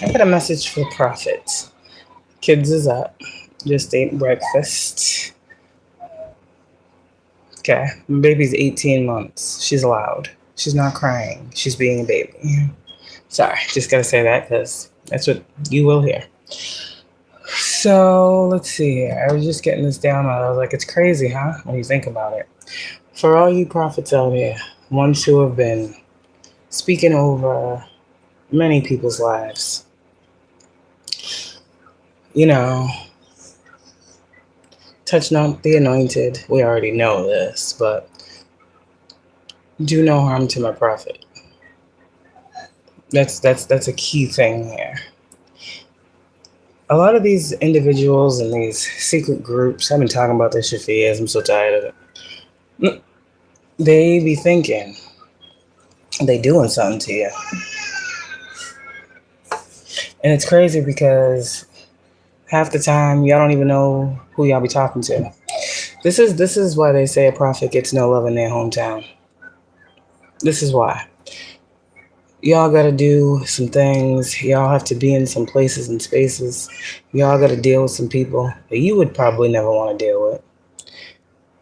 I got a message for Prophet. Kids is up. Just ate breakfast. Okay. Baby's 18 months. She's loud. She's not crying. She's being a baby. Sorry, just gotta say that because that's what you will hear. So let's see here. I was just getting this down. I was like, it's crazy, huh? When you think about it. For all you prophets out here, ones who have been speaking over many people's lives, you know, touch not the anointed. We already know this, but do no harm to my prophet. That's a key thing here. A lot of these individuals and these secret groups, I've been talking about this shit for years. I'm so tired of it. They be thinking they doing something to you, and it's crazy because half the time y'all don't even know who y'all be talking to. This is why they say a prophet gets no love in their hometown. This is why. Y'all gotta do some things. Y'all have to be in some places and spaces. Y'all gotta deal with some people that you would probably never want to deal with.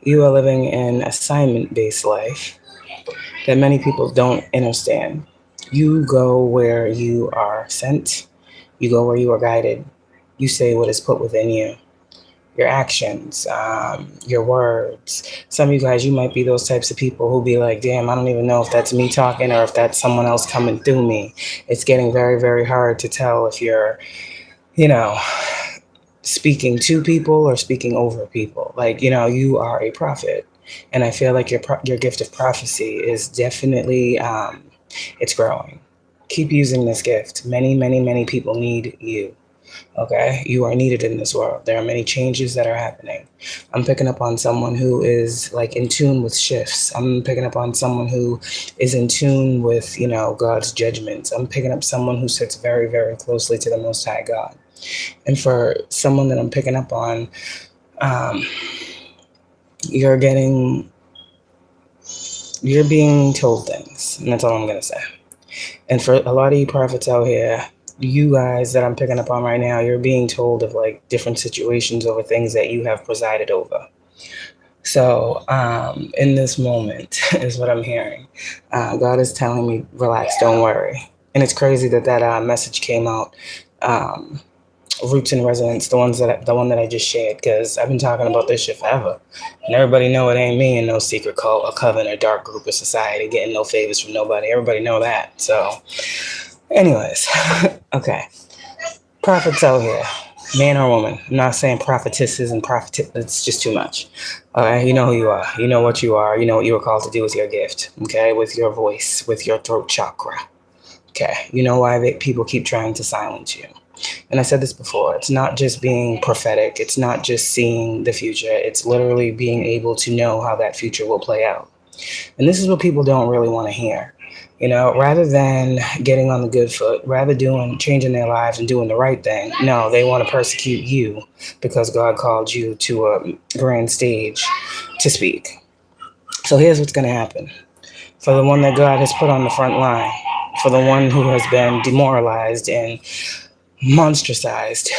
You are living an assignment-based life that many people don't understand. You go where you are sent. You go where you are guided. You say what is put within you. Your actions, your words. Some of you guys, you might be those types of people who be like, damn, I don't even know if that's me talking or if that's someone else coming through me. It's getting very, very hard to tell if you're, speaking to people or speaking over people. Like, you are a prophet. And I feel like your gift of prophecy is definitely, it's growing. Keep using this gift. Many, many, many people need you. Okay, you are needed in this world. There are many changes that are happening. I'm picking up on someone who is like in tune with shifts. I'm picking up on someone who is in tune with, God's judgments. I'm picking up someone who sits very, very closely to the Most High God. And for someone that I'm picking up on, you're being told things, and that's all I'm gonna say. And for a lot of you prophets out here, you guys that I'm picking up on right now, you're being told of like different situations over things that you have presided over. So in this moment is what I'm hearing. God is telling me, relax, don't worry. And it's crazy that message came out. Roots and Resonance, the one that I just shared, because I've been talking about this shit forever, and everybody know it ain't me in no secret cult or coven or dark group of society getting no favors from nobody. Everybody know that. So, anyways, okay, prophets out here, man or woman. I'm not saying prophetesses and prophet. It's just too much. Okay, you know who you are. You know what you are. You know what you were called to do with your gift. Okay, with your voice, with your throat chakra. Okay, you know why people keep trying to silence you. And I said this before, it's not just being prophetic. It's not just seeing the future. It's literally being able to know how that future will play out. And this is what people don't really want to hear. Rather than getting on the good foot, rather changing their lives and doing the right thing, no, they want to persecute you because God called you to a grand stage to speak. So here's what's going to happen. For the one that God has put on the front line, for the one who has been demoralized and monstrosized,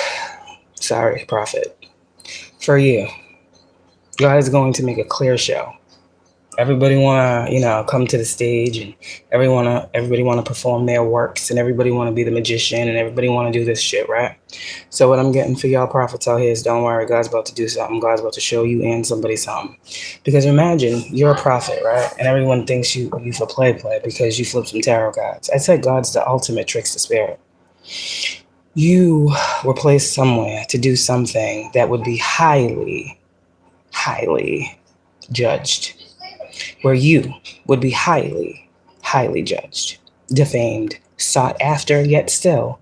sorry, prophet, for you, God is going to make a clear show. Everybody wanna, come to the stage, and everybody wanna perform their works, and everybody wanna be the magician, and everybody wanna do this shit, right? So what I'm getting for y'all prophets out here is, don't worry, God's about to do something. God's about to show you and somebody something. Because imagine you're a prophet, right? And everyone thinks you for play because you flip some tarot cards. I said God's the ultimate trickster spirit. You were placed somewhere to do something that would be highly, highly judged. Where you would be highly, highly judged, defamed, sought after, yet still.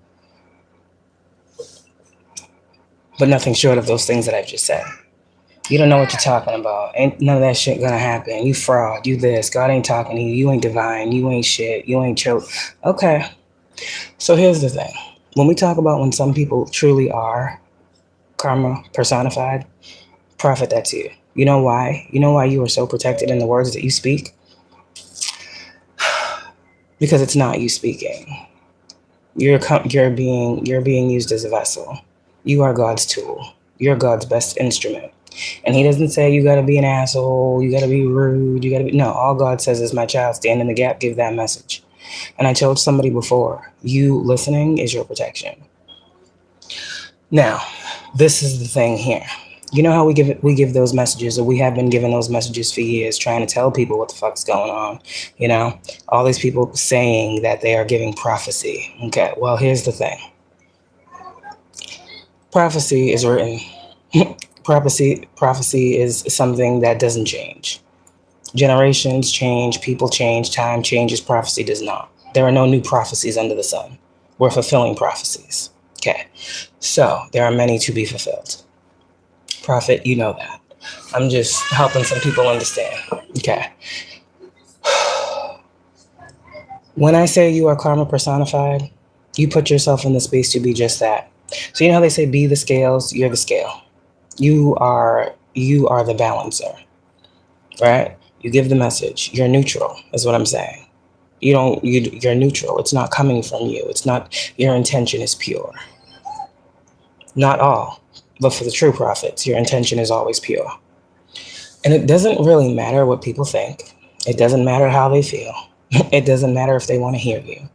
But nothing short of those things that I've just said. You don't know what you're talking about. Ain't none of that shit gonna happen. You fraud, you this. God ain't talking to you. You ain't divine. You ain't shit. You ain't chill. Okay. So here's the thing. When we talk about when some people truly are karma personified, prophet, that's you. You know why? You know why you are so protected in the words that you speak? Because it's not you speaking. You're being used as a vessel. You are God's tool. You're God's best instrument. And he doesn't say you got to be an asshole, you got to be rude, you got to be... No, all God says is, my child, stand in the gap, give that message. And I told somebody before, you listening is your protection. Now, this is the thing here. You know how we give those messages, or we have been giving those messages for years, trying to tell people what the fuck's going on. You know, all these people saying that they are giving prophecy. Okay, well, here's the thing. Prophecy is written. Prophecy is something that doesn't change. Generations change, people change, time changes, prophecy does not. There are no new prophecies under the sun. We're fulfilling prophecies. Okay, so there are many to be fulfilled. Prophet, you know that. I'm just helping some people understand. Okay. When I say you are karma personified, you put yourself in the space to be just that. So you know how they say be the scales, you're the scale. You are the balancer, right? You give the message. You're neutral, is what I'm saying. You're neutral. It's not coming from you. It's not, your intention is pure. Not all, but for the true prophets, your intention is always pure. And it doesn't really matter what people think. It doesn't matter how they feel. It doesn't matter if they want to hear you.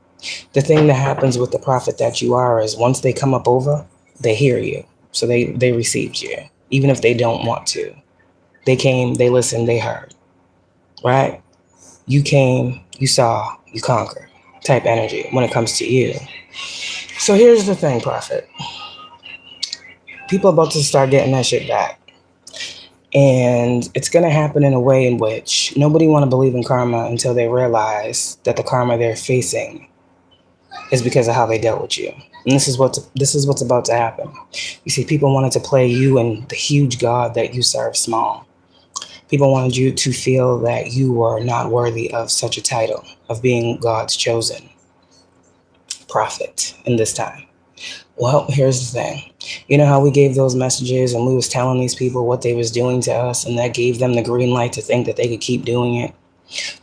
The thing that happens with the prophet that you are is once they come up over, they hear you. So they received you, even if they don't want to. They came, they listened, they heard, right? You came, you saw, you conquered type energy when it comes to you. So here's the thing, prophet. People are about to start getting that shit back. And it's going to happen in a way in which nobody want to believe in karma until they realize that the karma they're facing is because of how they dealt with you. And this is what's about to happen. You see, people wanted to play you and the huge God that you serve small. People wanted you to feel that you were not worthy of such a title, of being God's chosen prophet in this time. Well, here's the thing. You know how we gave those messages and we was telling these people what they was doing to us, and that gave them the green light to think that they could keep doing it?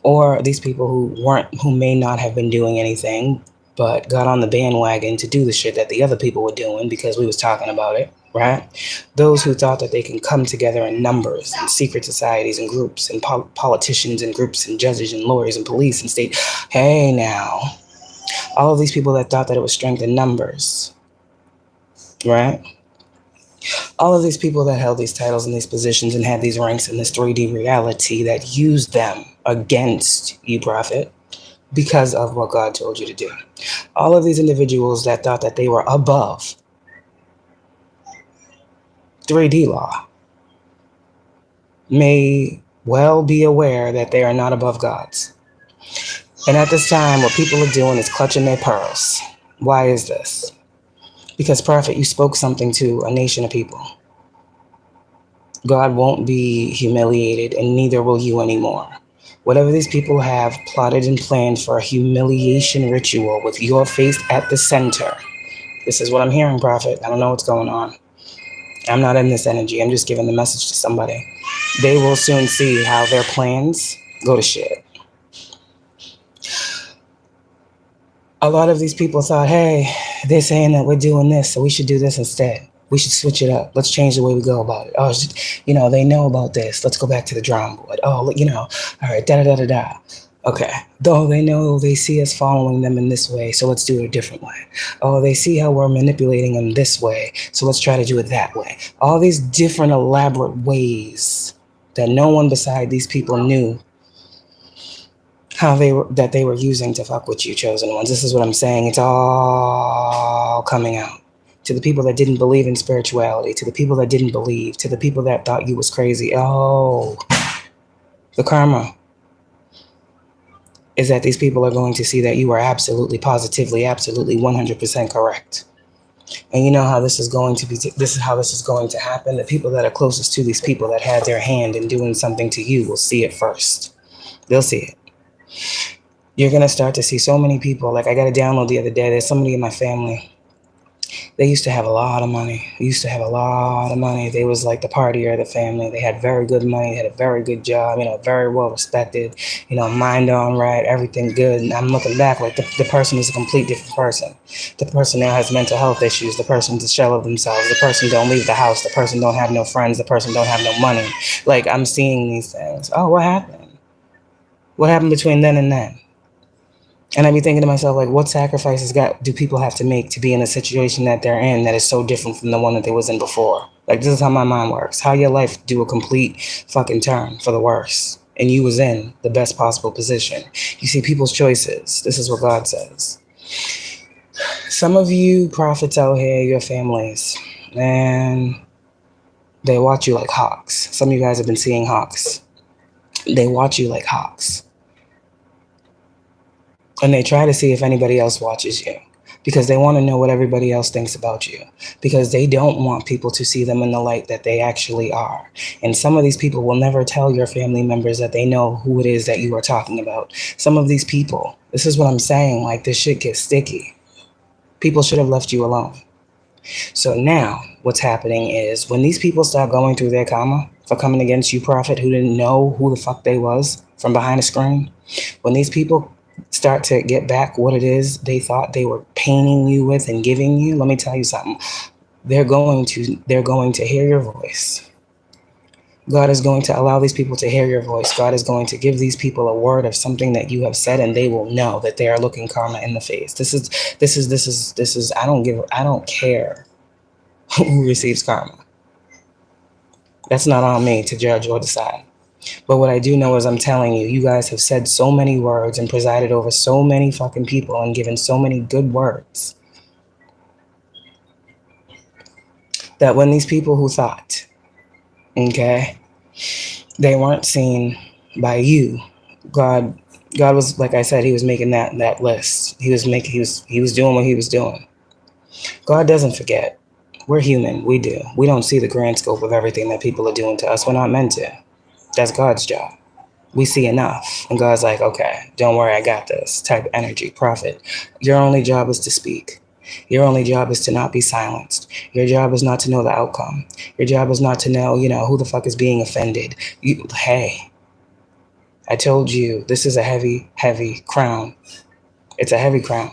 Or these people who may not have been doing anything, but got on the bandwagon to do the shit that the other people were doing because we was talking about it, right? Those who thought that they can come together in numbers and secret societies and groups and politicians and groups and judges and lawyers and police and state, hey now, all of these people that thought that it was strength in numbers, right? All of these people that held these titles and these positions and had these ranks in this 3D reality that used them against you, prophet, because of what God told you to do. All of these individuals that thought that they were above 3D law may well be aware that they are not above God's. And at this time, what people are doing is clutching their pearls. Why is this? Because, prophet, you spoke something to a nation of people. God won't be humiliated, and neither will you anymore. Whatever these people have plotted and planned for a humiliation ritual with your face at the center. This is what I'm hearing, prophet. I don't know what's going on. I'm not in this energy. I'm just giving the message to somebody. They will soon see how their plans go to shit. A lot of these people thought, hey, they're saying that we're doing this, so we should do this instead. We should switch it up. Let's change the way we go about it. Oh, they know about this. Let's go back to the drawing board. Oh, all right, da-da-da-da-da. Okay. Though they know they see us following them in this way, so let's do it a different way. Oh, they see how we're manipulating them this way, so let's try to do it that way. All these different elaborate ways that no one beside these people knew how they were using to fuck with you, chosen ones. This is what I'm saying. It's all coming out. To the people that didn't believe in spirituality, to the people that didn't believe, to the people that thought you was crazy. Oh, the karma is that these people are going to see that you are absolutely, positively, absolutely 100% correct. And you know how this is going to be, this is how this is going to happen. The people that are closest to these people that had their hand in doing something to you will see it first. They'll see it. You're going to start to see so many people. Like, I got a download the other day. There's somebody in my family They used to have a lot of money. They used to have a lot of money. They was like the partier of the family. They had very good money. They had a very good job, very well respected, mind on right, everything good. And I'm looking back like the person is a complete different person. The person now has mental health issues. The person's a shell of themselves. The person don't leave the house. The person don't have no friends. The person don't have no money. Like, I'm seeing these things. Oh, what happened? What happened between then and then? And I be thinking to myself, like, what sacrifices do people have to make to be in a situation that they're in that is so different from the one that they was in before? Like, this is how my mind works. How your life do a complete fucking turn for the worse, and you was in the best possible position. You see, people's choices. This is what God says. Some of you prophets out here, your families, man, they watch you like hawks. Some of you guys have been seeing hawks. They watch you like hawks. And they try to see if anybody else watches you, because they want to know what everybody else thinks about you, because they don't want people to see them in the light that they actually are. And some of these people will never tell your family members that they know who it is that you are talking about. Some of these people, this is what I'm saying, like, this shit gets sticky. People should have left you alone. So now what's happening is when these people start going through their karma for coming against you, prophet, who didn't know who the fuck they was from behind the screen, when these people start to get back what it is they thought they were painting you with and giving you, let me tell you something. They're going to hear your voice. God is going to allow these people to hear your voice. God is going to give these people a word of something that you have said, and they will know that they are looking karma in the face. This is I don't care who receives karma. That's not on me to judge or decide. But what I do know is, I'm telling you, you guys have said so many words and presided over so many fucking people and given so many good words that when these people who thought, okay, they weren't seen by you, God was, like I said, he was making that list. He was doing what he was doing. God doesn't forget. We're human. We do. We don't see the grand scope of everything that people are doing to us. We're not meant to. That's God's job. We see enough. And God's like, okay, don't worry, I got this type of energy. Prophet, your only job is to speak. Your only job is to not be silenced. Your job is not to know the outcome. Your job is not to know, who the fuck is being offended. Hey, I told you, this is a heavy, heavy crown. It's a heavy crown.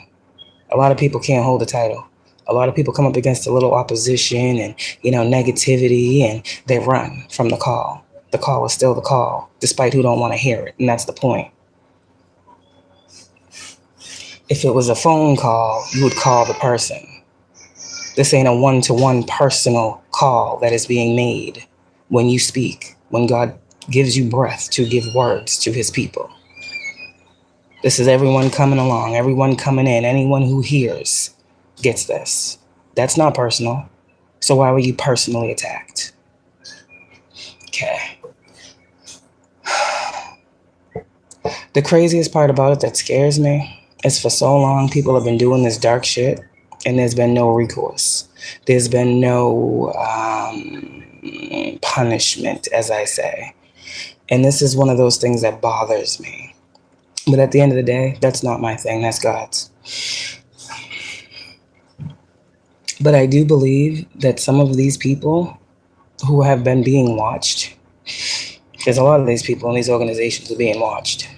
A lot of people can't hold the title. A lot of people come up against a little opposition and, negativity, and they run from the call. The call is still the call, despite who don't want to hear it. And that's the point. If it was a phone call, you would call the person. This ain't a one-to-one personal call that is being made when you speak, when God gives you breath to give words to his people. This is everyone coming along, everyone coming in, anyone who hears gets this. That's not personal. So why were you personally attacked? Okay. The craziest part about it that scares me is, for so long, people have been doing this dark shit, and there's been no recourse. There's been no punishment, as I say. And this is one of those things that bothers me. But at the end of the day, that's not my thing. That's God's. But I do believe that some of these people who have been being watched, because a lot of these people in these organizations are being watched.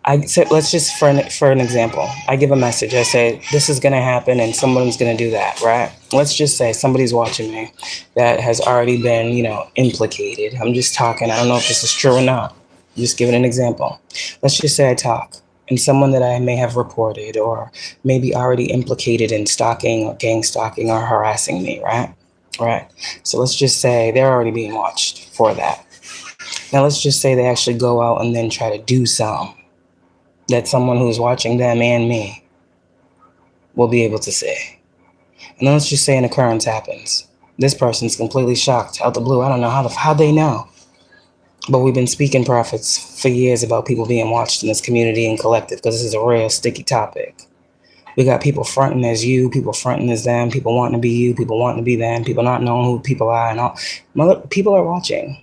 I said, let's just, for an example, I give a message. I say, this is going to happen and someone's going to do that, right? Let's just say somebody's watching me that has already been, implicated. I'm just talking. I don't know if this is true or not. I'm just giving an example. Let's just say I talk, and someone that I may have reported or maybe already implicated in stalking or gang stalking or harassing me, right? Right. So let's just say they're already being watched for that. Now let's just say they actually go out and then try to do something that someone who's watching them and me will be able to see. And then let's just say an occurrence happens. This person's completely shocked out the blue. I don't know how they know. But we've been speaking, prophets, for years about people being watched in this community and collective, because this is a real sticky topic. We got people fronting as you, people fronting as them, people wanting to be you, people wanting to be them, people not knowing who people are, and all. People are watching.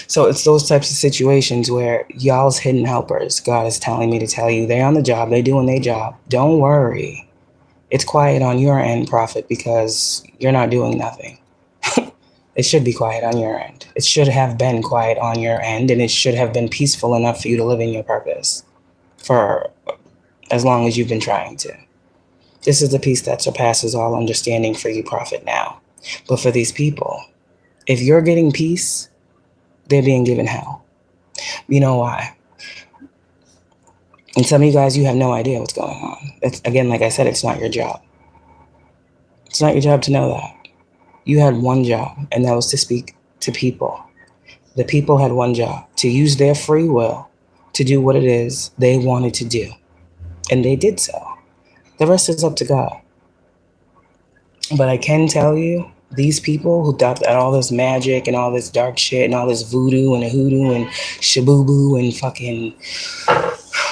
So it's those types of situations where y'all's hidden helpers, God is telling me to tell you, they're on the job, they're doing their job. Don't worry. It's quiet on your end, Prophet, because you're not doing nothing. It should be quiet on your end. It should have been quiet on your end, and it should have been peaceful enough for you to live in your purpose for as long as you've been trying to. This is the peace that surpasses all understanding for you, Prophet, now. But for these people, if you're getting peace, they're being given hell. You know why? And some of you guys, you have no idea what's going on. It's, again, like I said, it's not your job. It's not your job to know that. You had one job, and that was to speak to people. The people had one job, to use their free will to do what it is they wanted to do. And they did so. The rest is up to God. But I can tell you, these people who thought that all this magic and all this dark shit and all this voodoo and hoodoo and shaboo and fucking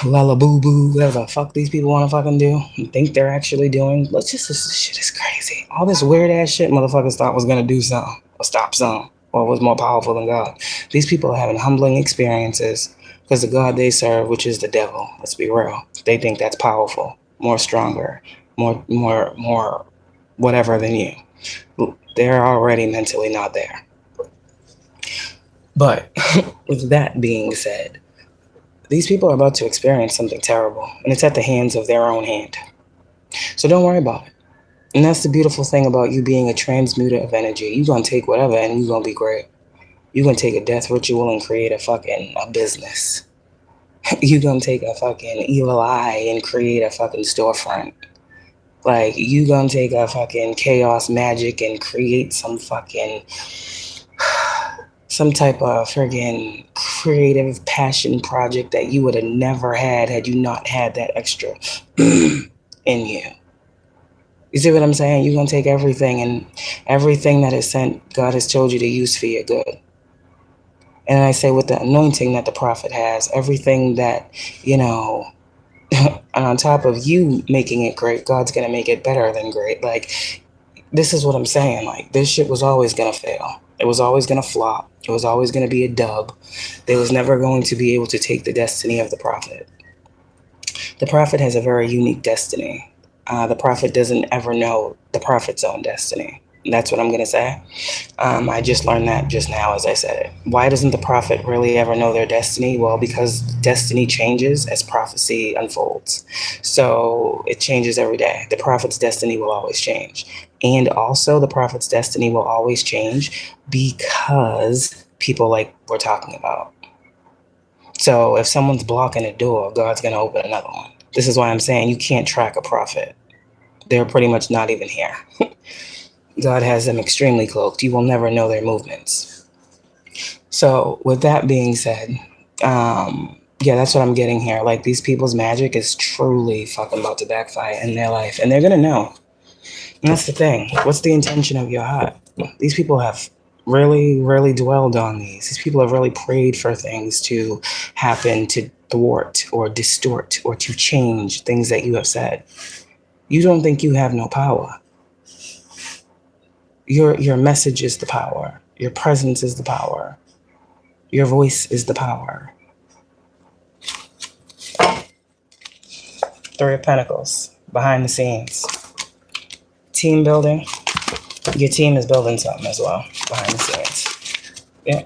lalaboo, whatever the fuck these people want to fucking do and think they're actually doing, this shit is crazy. All this weird ass shit motherfuckers thought was gonna do something or stop something or was more powerful than God. These people are having humbling experiences because the God they serve, which is the devil, let's be real, they think that's powerful, more stronger, more whatever than you. They're already mentally not there. But with that being said, these people are about to experience something terrible, and it's at the hands of their own hand. So don't worry about it. And that's the beautiful thing about you being a transmuter of energy. You're going to take whatever and you're going to be great. You're going to take a death ritual and create a business. You're going to take a fucking evil eye and create a fucking storefront. Like, you gonna take a fucking chaos magic and create some type of friggin' creative passion project that you would have never had you not had that extra in you. You see what I'm saying? You're gonna take everything, and everything that is sent, God has told you to use for your good. And I say with the anointing that the prophet has, everything that, and on top of you making it great, God's gonna make it better than great. Like, this is what I'm saying. Like, this shit was always gonna fail. It was always gonna flop. It was always gonna be a dub. They was never going to be able to take the destiny of the prophet. The prophet has a very unique destiny. The prophet doesn't ever know the prophet's own destiny. That's what I'm going to say. I just learned that just now as I said it. Why doesn't the prophet really ever know their destiny? Well, because destiny changes as prophecy unfolds. So it changes every day. The prophet's destiny will always change. And also the prophet's destiny will always change because people like we're talking about. So if someone's blocking a door, God's going to open another one. This is why I'm saying you can't track a prophet. They're pretty much not even here. God has them extremely cloaked. You will never know their movements. So with that being said, that's what I'm getting here. Like, these people's magic is truly fucking about to backfire in their life. And they're going to know. And that's the thing. What's the intention of your heart? These people have really, really dwelled on these. These people have really prayed for things to happen to thwart or distort or to change things that you have said. You don't think you have no power. Your message is the power. Your presence is the power. Your voice is the power. Three of Pentacles, behind the scenes. Team building. Your team is building something as well, behind the scenes. Yeah.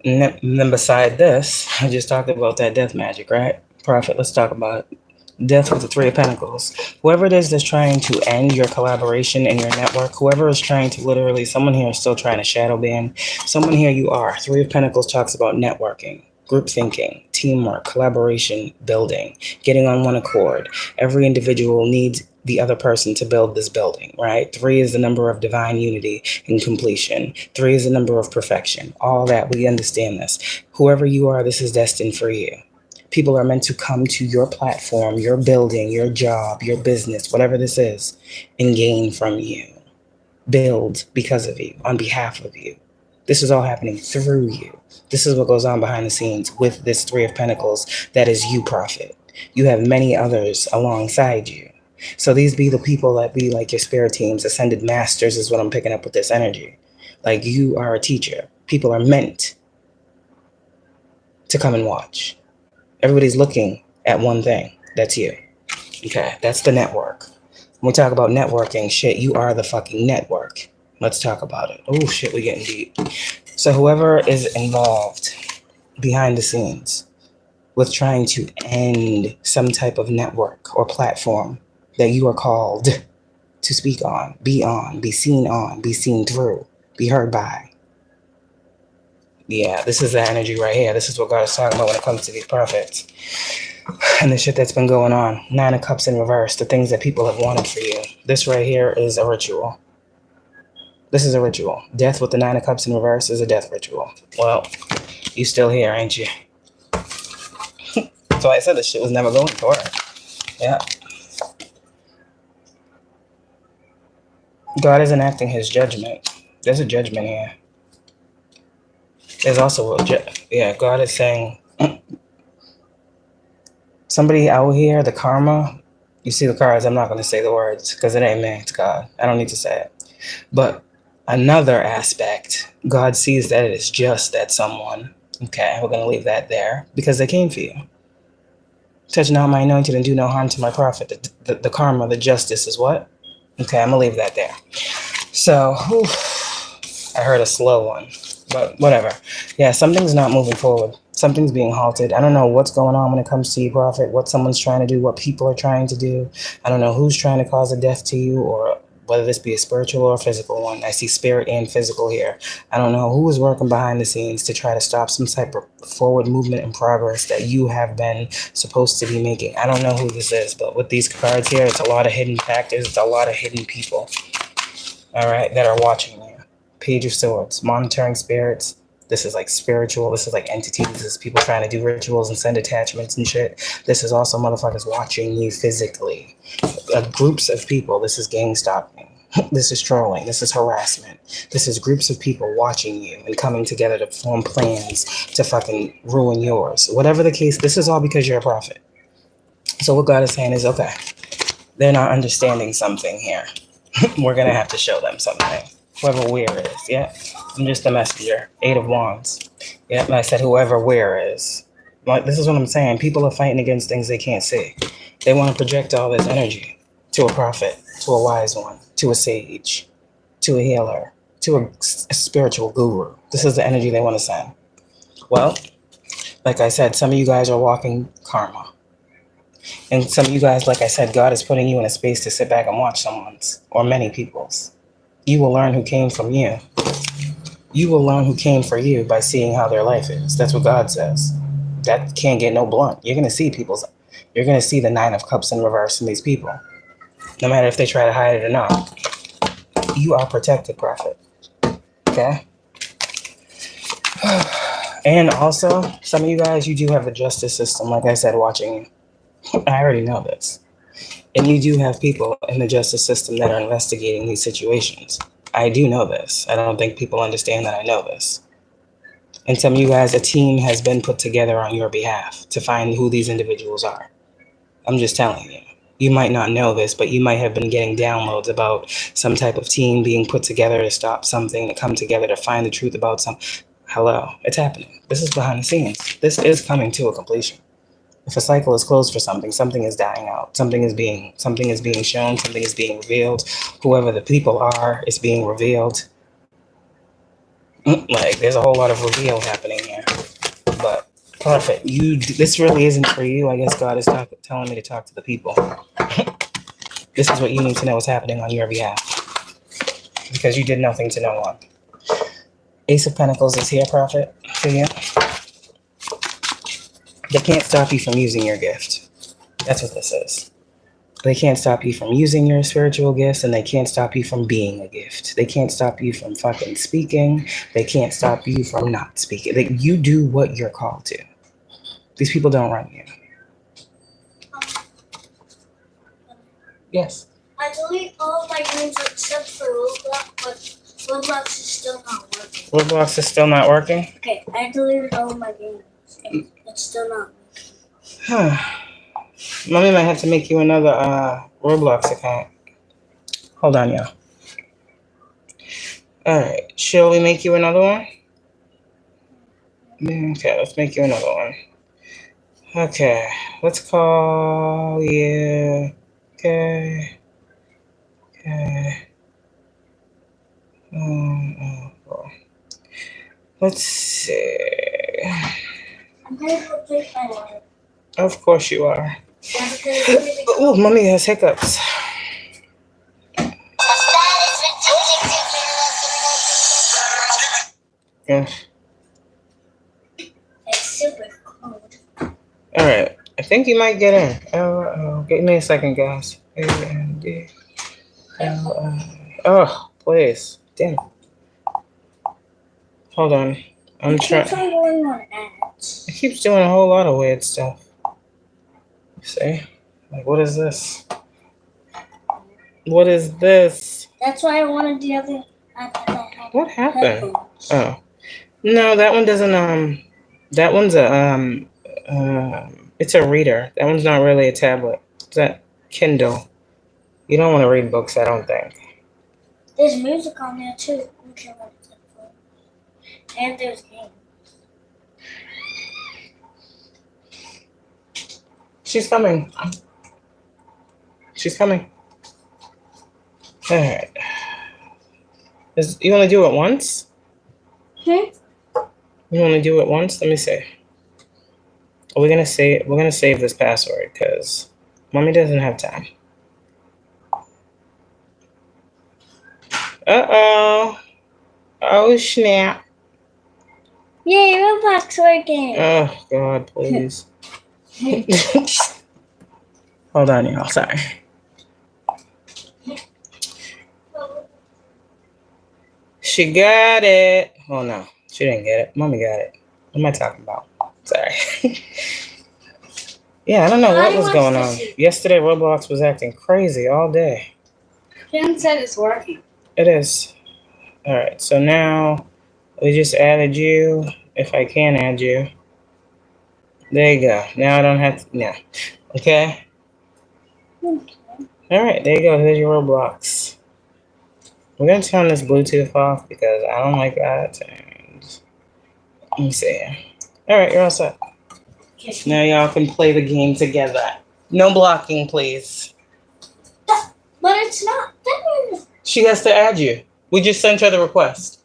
And then beside this, I just talked about that death magic, right? Prophet, let's talk about it. Death with the Three of Pentacles. Whoever it is that's trying to end your collaboration and your network, whoever is trying to literally, someone here is still trying to shadow ban. Someone here you are. Three of Pentacles talks about networking, group thinking, teamwork, collaboration, building, getting on one accord. Every individual needs the other person to build this building, right? 3 is the number of divine unity and completion. 3 is the number of perfection. All that, we understand this. Whoever you are, this is destined for you. People are meant to come to your platform, your building, your job, your business, whatever this is, and gain from you. Build because of you, on behalf of you. This is all happening through you. This is what goes on behind the scenes with this Three of Pentacles. That is you, Prophet. You have many others alongside you. So these be the people that be like your spirit teams. Ascended masters is what I'm picking up with this energy. Like you are a teacher. People are meant to come and watch. Everybody's looking at one thing. That's you. Okay, that's the network. When we talk about networking, shit, you are the fucking network. Let's talk about it. Oh shit, we're getting deep. So whoever is involved behind the scenes with trying to end some type of network or platform that you are called to speak on, be seen through, be heard by. Yeah, this is the energy right here. This is what God is talking about when it comes to these prophets. And the shit that's been going on. 9 of Cups in reverse, the things that people have wanted for you. This right here is a ritual. This is a ritual. Death with the 9 of Cups in reverse is a death ritual. Well, you still here, ain't you? So I said this shit was never going to work. Yeah. God is enacting his judgment. There's a judgment here. There's also God is saying, somebody out here, the karma, you see the cards, I'm not going to say the words because it ain't me, it's God. I don't need to say it. But another aspect, God sees that it is just that someone, okay, we're going to leave that there because they came for you. Touch not my anointed and do no harm to my prophet. The karma, the justice is what? Okay, I'm going to leave that there. So, I heard a slow one, but whatever. Yeah, something's not moving forward. Something's being halted. I don't know what's going on when it comes to you, prophet, what someone's trying to do, what people are trying to do. I don't know who's trying to cause a death to you or whether this be a spiritual or a physical one. I see spirit and physical here. I don't know who is working behind the scenes to try to stop some type of forward movement and progress that you have been supposed to be making. I don't know who this is, but with these cards here, it's a lot of hidden factors. It's a lot of hidden people, all right, that are watching you. Page of Swords, monitoring spirits. This is like spiritual. This is like entities. This is people trying to do rituals and send attachments and shit. This is also motherfuckers watching you physically. Groups of people. This is gang stalking. This is trolling. This is harassment. This is groups of people watching you and coming together to form plans to fucking ruin yours. Whatever the case, this is all because you're a prophet. So what God is saying is, okay, they're not understanding something here. We're going to have to show them something. Whoever where is, yeah. I'm just a messenger. 8 of Wands. Yeah, and I said whoever where is. Like, this is what I'm saying. People are fighting against things they can't see. They want to project all this energy to a prophet, to a wise one, to a sage, to a healer, to a spiritual guru. This is the energy they want to send. Well, like I said, some of you guys are walking karma. And some of you guys, like I said, God is putting you in a space to sit back and watch someone's or many people's. You will learn who came from you. You will learn who came for you by seeing how their life is. That's what God says. That can't get no blunt. You're going to see you're going to see the 9 of Cups in reverse in these people. No matter if they try to hide it or not. You are protected, prophet. Okay? And also, some of you guys, you do have the justice system, like I said, watching you. I already know this. And you do have people in the justice system that are investigating these situations. I do know this. I don't think people understand that I know this. And some of you guys, a team has been put together on your behalf to find who these individuals are. I'm just telling you. You might not know this, but you might have been getting downloads about some type of team being put together to stop something, to come together to find the truth about something. Hello, it's happening. This is behind the scenes. This is coming to a completion. If a cycle is closed for something, something is dying out. Something is being shown. Something is being revealed. Whoever the people are is being revealed. Like, there's a whole lot of reveal happening here. But, prophet, this really isn't for you. I guess God is telling me to talk to the people. This is what you need to know is happening on your behalf. Because you did nothing to no one. Ace of Pentacles is here, prophet, for you. They can't stop you from using your gift. That's what this is. They can't stop you from using your spiritual gifts, and they can't stop you from being a gift. They can't stop you from fucking speaking. They can't stop you from not speaking. You do what you're called to. These people don't run you. Yes. I delete all of my games except for Roblox, but Roblox is still not working. Roblox is still not working? Okay, I deleted all of my games. It's still not working. Mommy might have to make you another Roblox account. Hold on, y'all. Alright, shall we make you another one? Okay, let's make you another one. Okay, let's call you. Okay. Okay. Let's see. I'm gonna go drink my water. Of course you are. Oh, mommy has hiccups. Yeah. It's super cold. All right. I think you might get in. Give me a second, guys. A-N-D. Oh, please. Damn it. Hold on. I'm trying. Going on ads. It keeps doing a whole lot of weird stuff. See? Like, what is this? What is this? That's why I wanted the other app that had. What happened? Headphones. Oh. No, that one doesn't, that one's a, it's a reader. That one's not really a tablet. It's a Kindle. You don't want to read books, I don't think. There's music on there too. Okay, and there's games. She's coming. She's coming. All right. You want to do it once? You want to do it once? Let me see. We're gonna save this password because mommy doesn't have time. Uh-oh. Oh, snap. Yay, Roblox working. Oh, God, please. Hold on, y'all. Sorry. She got it. Oh, no. She didn't get it. Mommy got it. What am I talking about? Sorry. Yeah, I don't know what was going on. Yesterday, Roblox was acting crazy all day. Kim said it's working. It is. All right, so now we just added you. If I can add you. There you go. Now I don't have to. No. Okay? All right, there you go. Here's your Roblox. We're going to turn this Bluetooth off because I don't like that. And let me see. All right, you're all set. Now y'all can play the game together. No blocking, please. But it's not there. She has to add you. We just sent her the request.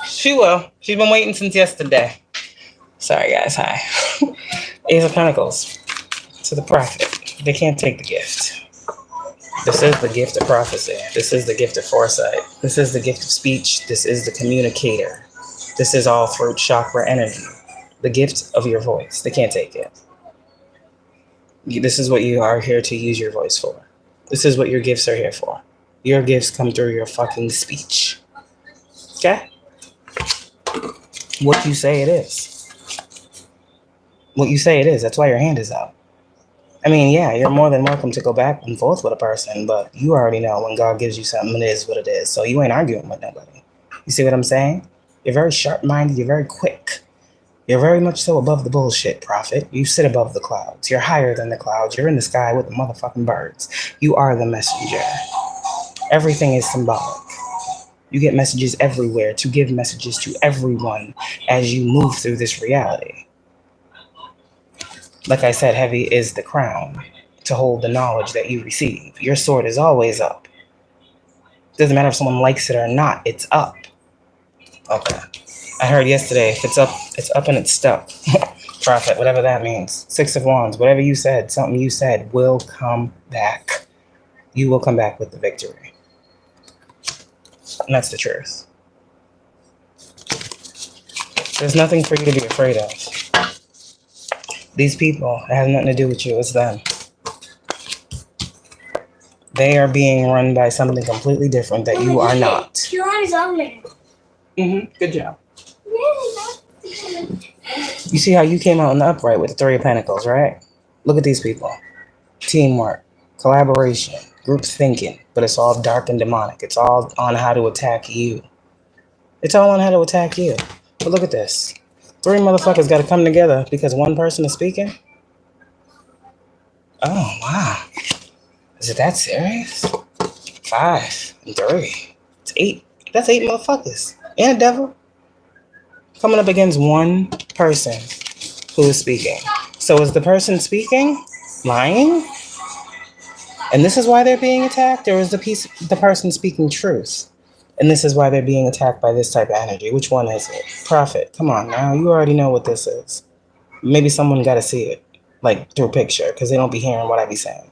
She will. She's been waiting since yesterday. Sorry, guys. Hi. Ace of Pentacles. To the prophet. They can't take the gift. This is the gift of prophecy. This is the gift of foresight. This is the gift of speech. This is the communicator. This is all throat chakra energy. The gift of your voice. They can't take it. This is what you are here to use your voice for. This is what your gifts are here for. Your gifts come through your fucking speech. Okay? What you say it is. What you say it is. That's why your hand is out. I mean, yeah, you're more than welcome to go back and forth with a person, but you already know when God gives you something, it is what it is. So you ain't arguing with nobody. You see what I'm saying? You're very sharp-minded. You're very quick. You're very much so above the bullshit, prophet. You sit above the clouds. You're higher than the clouds. You're in the sky with the motherfucking birds. You are the messenger. Everything is symbolic. You get messages everywhere to give messages to everyone as you move through this reality. Like I said, heavy is the crown to hold the knowledge that you receive. Your sword is always up. Doesn't matter if someone likes it or not, it's up. Okay. I heard yesterday, if it's up and it's stuck. Prophet, whatever that means. 6 of Wands, whatever you said, something you said will come back. You will come back with the victory. And that's the truth. There's nothing for you to be afraid of. These people, it has nothing to do with you, it's them. They are being run by something completely different that you are not. Your eyes on me. Good job. You see how you came out in the upright with the 3 of Pentacles, right? Look at these people. Teamwork, collaboration, group thinking, but it's all dark and demonic. It's all on how to attack you. It's all on how to attack you. But look at this. 3 motherfuckers got to come together because one person is speaking? Oh, wow. Is it that serious? 5 and 3. It's 8. That's 8 motherfuckers. And a devil. Coming up against one person who is speaking. So is the person speaking lying? And this is why they're being attacked? Or is the person speaking truth? And this is why they're being attacked by this type of energy. Which one is it? Prophet, come on now. You already know what this is. Maybe someone got to see it, like through a picture, because they don't be hearing what I be saying.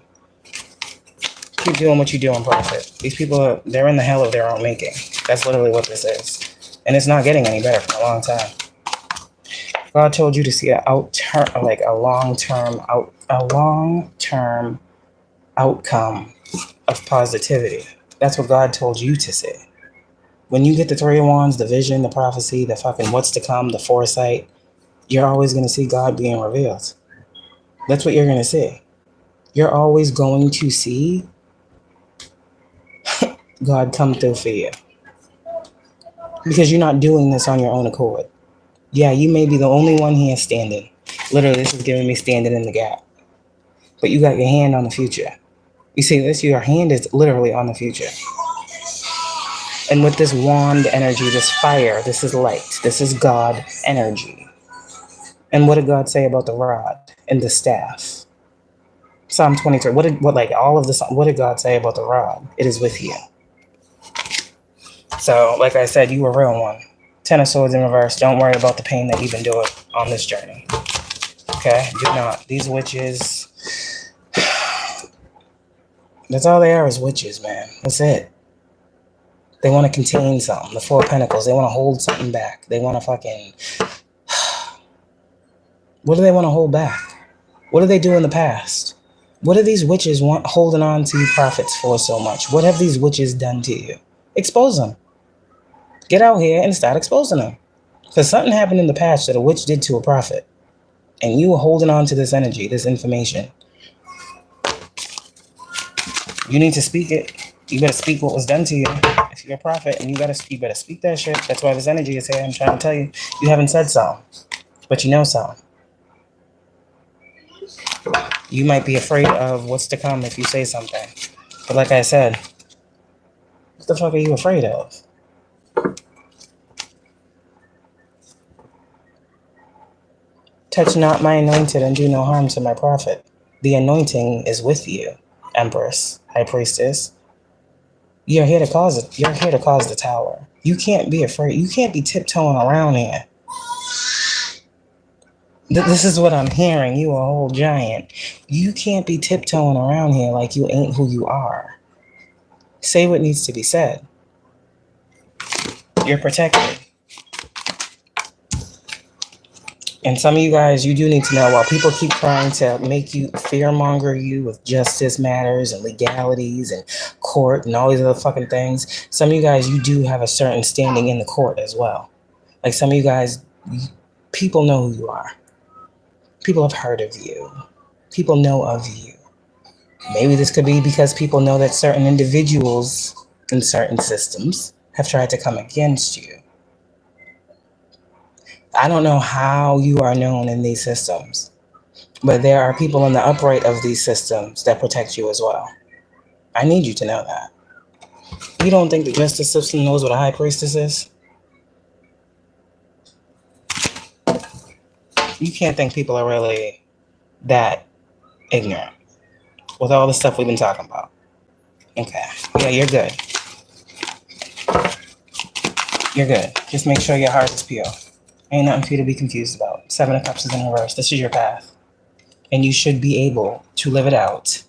Keep doing what you're doing, Prophet. These people, they're in the hell of their own making. That's literally what this is. And it's not getting any better for a long time. God told you to see a long-term outcome of positivity. That's what God told you to see. When you get the 3 of Wands, the vision, the prophecy, the fucking what's to come, the foresight, you're always going to see God being revealed. That's what you're going to see. You're always going to see God come through for you. Because you're not doing this on your own accord. Yeah, you may be the only one here standing. Literally, this is giving me standing in the gap. But you got your hand on the future. You see this? Your hand is literally on the future. And with this wand energy, this fire, this is light. This is God energy. And what did God say about the rod and the staff? Psalm 23. What did God say about the rod? It is with you. So, like I said, you a real one. 10 of Swords in reverse. Don't worry about the pain that you've been doing on this journey. Okay? Do not. These witches, that's all they are, is witches, man. That's it. They want to contain something. The 4 of Pentacles. They want to hold something back. They want to fucking... What do they want to hold back? What did they do in the past? What do these witches want holding on to you prophets for so much? What have these witches done to you? Expose them. Get out here and start exposing them. Because something happened in the past that a witch did to a prophet. And you were holding on to this energy, this information. You need to speak it. You better speak what was done to you. If you're a prophet, and you better speak that shit. That's why this energy is here. I'm trying to tell you. You haven't said so. But you know so. You might be afraid of what's to come if you say something. But like I said, what the fuck are you afraid of? Touch not my anointed and do no harm to my prophet. The anointing is with you, Empress, High Priestess. You're here to cause it. You're here to cause the tower. You can't be afraid. You can't be tiptoeing around here. This is what I'm hearing. You a whole giant. You can't be tiptoeing around here like you ain't who you are. Say what needs to be said. You're protected. And some of you guys, you do need to know, while people keep trying to make you fearmonger you with justice matters and legalities and court and all these other fucking things, some of you guys, you do have a certain standing in the court as well. Like some of you guys, people know who you are. People have heard of you. People know of you. Maybe this could be because people know that certain individuals in certain systems have tried to come against you. I don't know how you are known in these systems, but there are people in the upright of these systems that protect you as well. I need you to know that. You don't think the justice system knows what a high priestess is? You can't think people are really that ignorant with all the stuff we've been talking about. Okay. Yeah, you're good. You're good. Just make sure your heart is pure. Ain't nothing for you to be confused about. 7 of Cups is in reverse. This is your path. And you should be able to live it out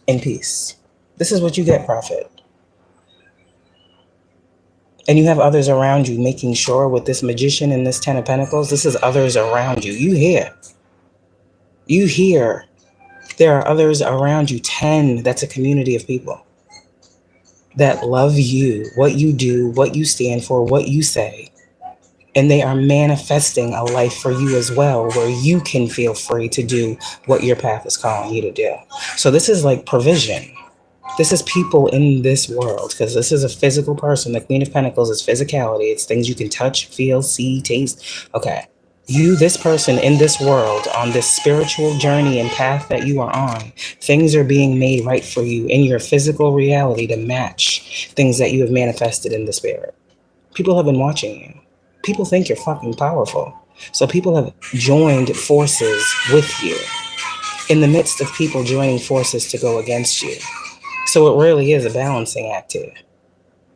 in peace. This is what you get, Prophet. And you have others around you making sure with this Magician and this 10 of Pentacles, this is others around you. You hear. You hear. There are others around you. 10, that's a community of people that love you, what you do, what you stand for, what you say. And they are manifesting a life for you as well, where you can feel free to do what your path is calling you to do. So this is like provision. This is people in this world, because this is a physical person. The Queen of Pentacles is physicality. It's things you can touch, feel, see, taste. Okay. You, this person in this world, on this spiritual journey and path that you are on, things are being made right for you in your physical reality to match things that you have manifested in the spirit. People have been watching you. People think you're fucking powerful. So people have joined forces with you in the midst of people joining forces to go against you. So it really is a balancing act here.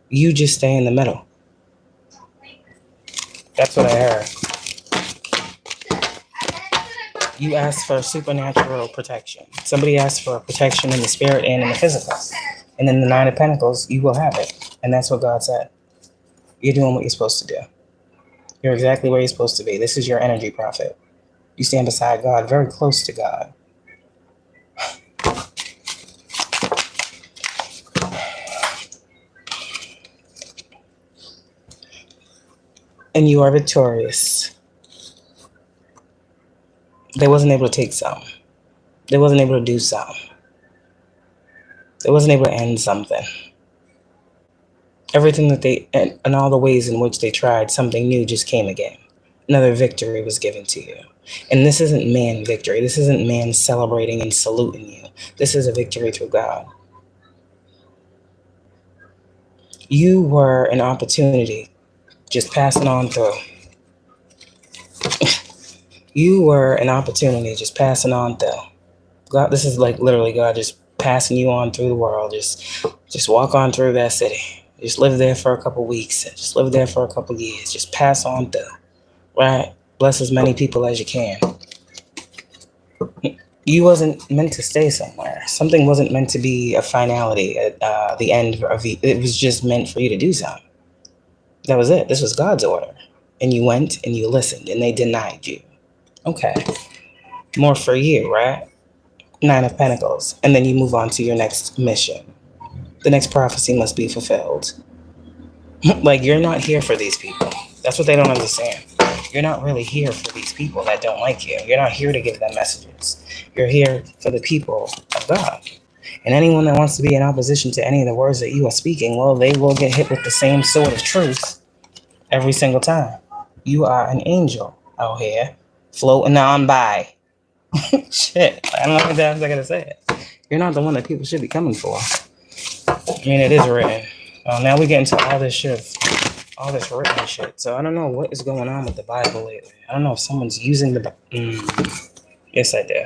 You just stay in the middle. That's what I heard. You asked for supernatural protection. Somebody asked for protection in the spirit and in the physical. And in the Nine of Pentacles, you will have it. And that's what God said. You're doing what you're supposed to do. You're exactly where you're supposed to be. This is your energy, prophet. You stand beside God, very close to God. And you are victorious. They wasn't able to take some. They wasn't able to do some. They wasn't able to end something. Everything that they, and all the ways in which they tried, something new just came again. Another victory was given to you. And this isn't man victory. This isn't man celebrating and saluting you. This is a victory through God. You were an opportunity just passing on through. You were an opportunity just passing on through. God, this is like literally God just passing you on through the world. Just walk on through that city. Just live there for a couple weeks. Just live there for a couple years. Just pass on through. Right? Bless as many people as you can. You wasn't meant to stay somewhere. Something wasn't meant to be a finality at the end of it. It was just meant for you to do something. That was it. This was God's order. And you went and you listened and they denied you. Okay. More for you, right? Nine of Pentacles. And then you move on to your next mission. The next prophecy must be fulfilled. Like, you're not here for these people. That's what they don't understand. You're not really here for these people that don't like you. You're not here to give them messages. You're here for the people of God. And anyone that wants to be in opposition to any of the words that you are speaking, well, they will get hit with the same sword of truth every single time. You are an angel out here floating on by. Shit. I don't know what else I gotta say it. You're not the one that people should be coming for. I mean, it is written. Now we get into all this shit. All this written shit. So I don't know what is going on with the Bible lately. I don't know if someone's using the Yes, I do.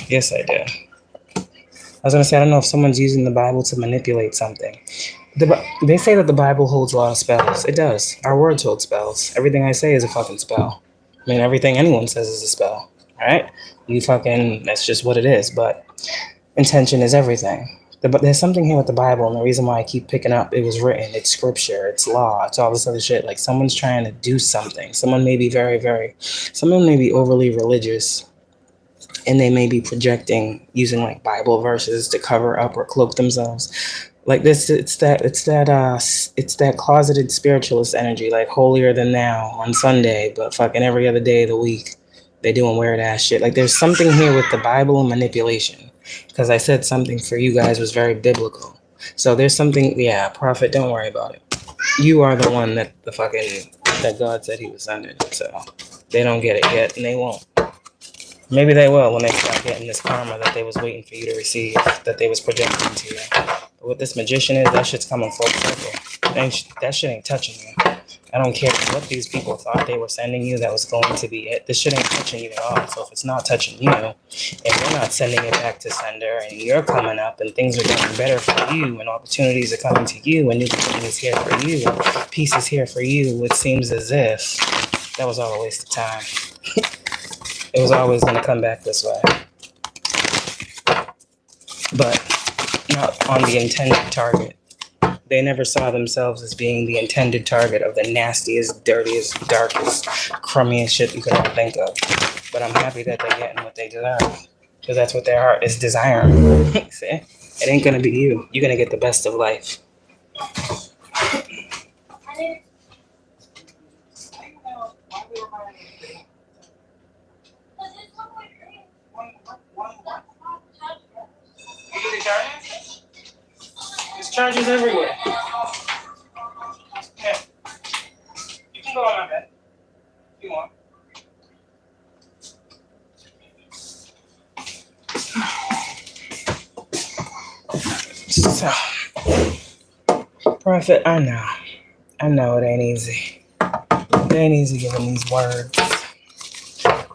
Yes, I do. I was going to say, I don't know if someone's using the Bible to manipulate something. They say that the Bible holds a lot of spells. It does. Our words hold spells. Everything I say is a fucking spell. I mean, everything anyone says is a spell. Alright? That's just what it is. But intention is everything. But there's something here with the Bible, and the reason why I keep picking up, it was written, it's scripture, it's law, it's all this other shit. Like, someone's trying to do something. Someone may be someone may be overly religious, and they may be projecting using like Bible verses to cover up or cloak themselves. Like this, it's that closeted spiritualist energy, like holier than thou on Sunday, but fucking every other day of the week, they doing weird ass shit. Like, there's something here with the Bible and manipulation. Because I said something for you guys was very biblical. So there's something, yeah, prophet, don't worry about it. You are the one that God said he was sending. So they don't get it yet, and they won't. Maybe they will when they start getting this karma that they was waiting for you to receive, that they was projecting to you. But what this magician is, that shit's coming full circle. That shit ain't touching you. I don't care what these people thought they were sending you that was going to be it. This shit ain't touching you at all. So if it's not touching you, and you're not sending it back to sender, and you're coming up, and things are getting better for you, and opportunities are coming to you, and new beginning is here for you, and peace is here for you, it seems as if that was all a waste of time. It was always going to come back this way. But not on the intended target. They never saw themselves as being the intended target of the nastiest, dirtiest, darkest, crummiest shit you could ever think of. But I'm happy that they're getting what they deserve. Because that's what their heart is desiring. See? It ain't going to be you. You're going to get the best of life. There's charges everywhere. Yeah. You can go on my bed. So, Prophet, I know it ain't easy. It ain't easy giving these words.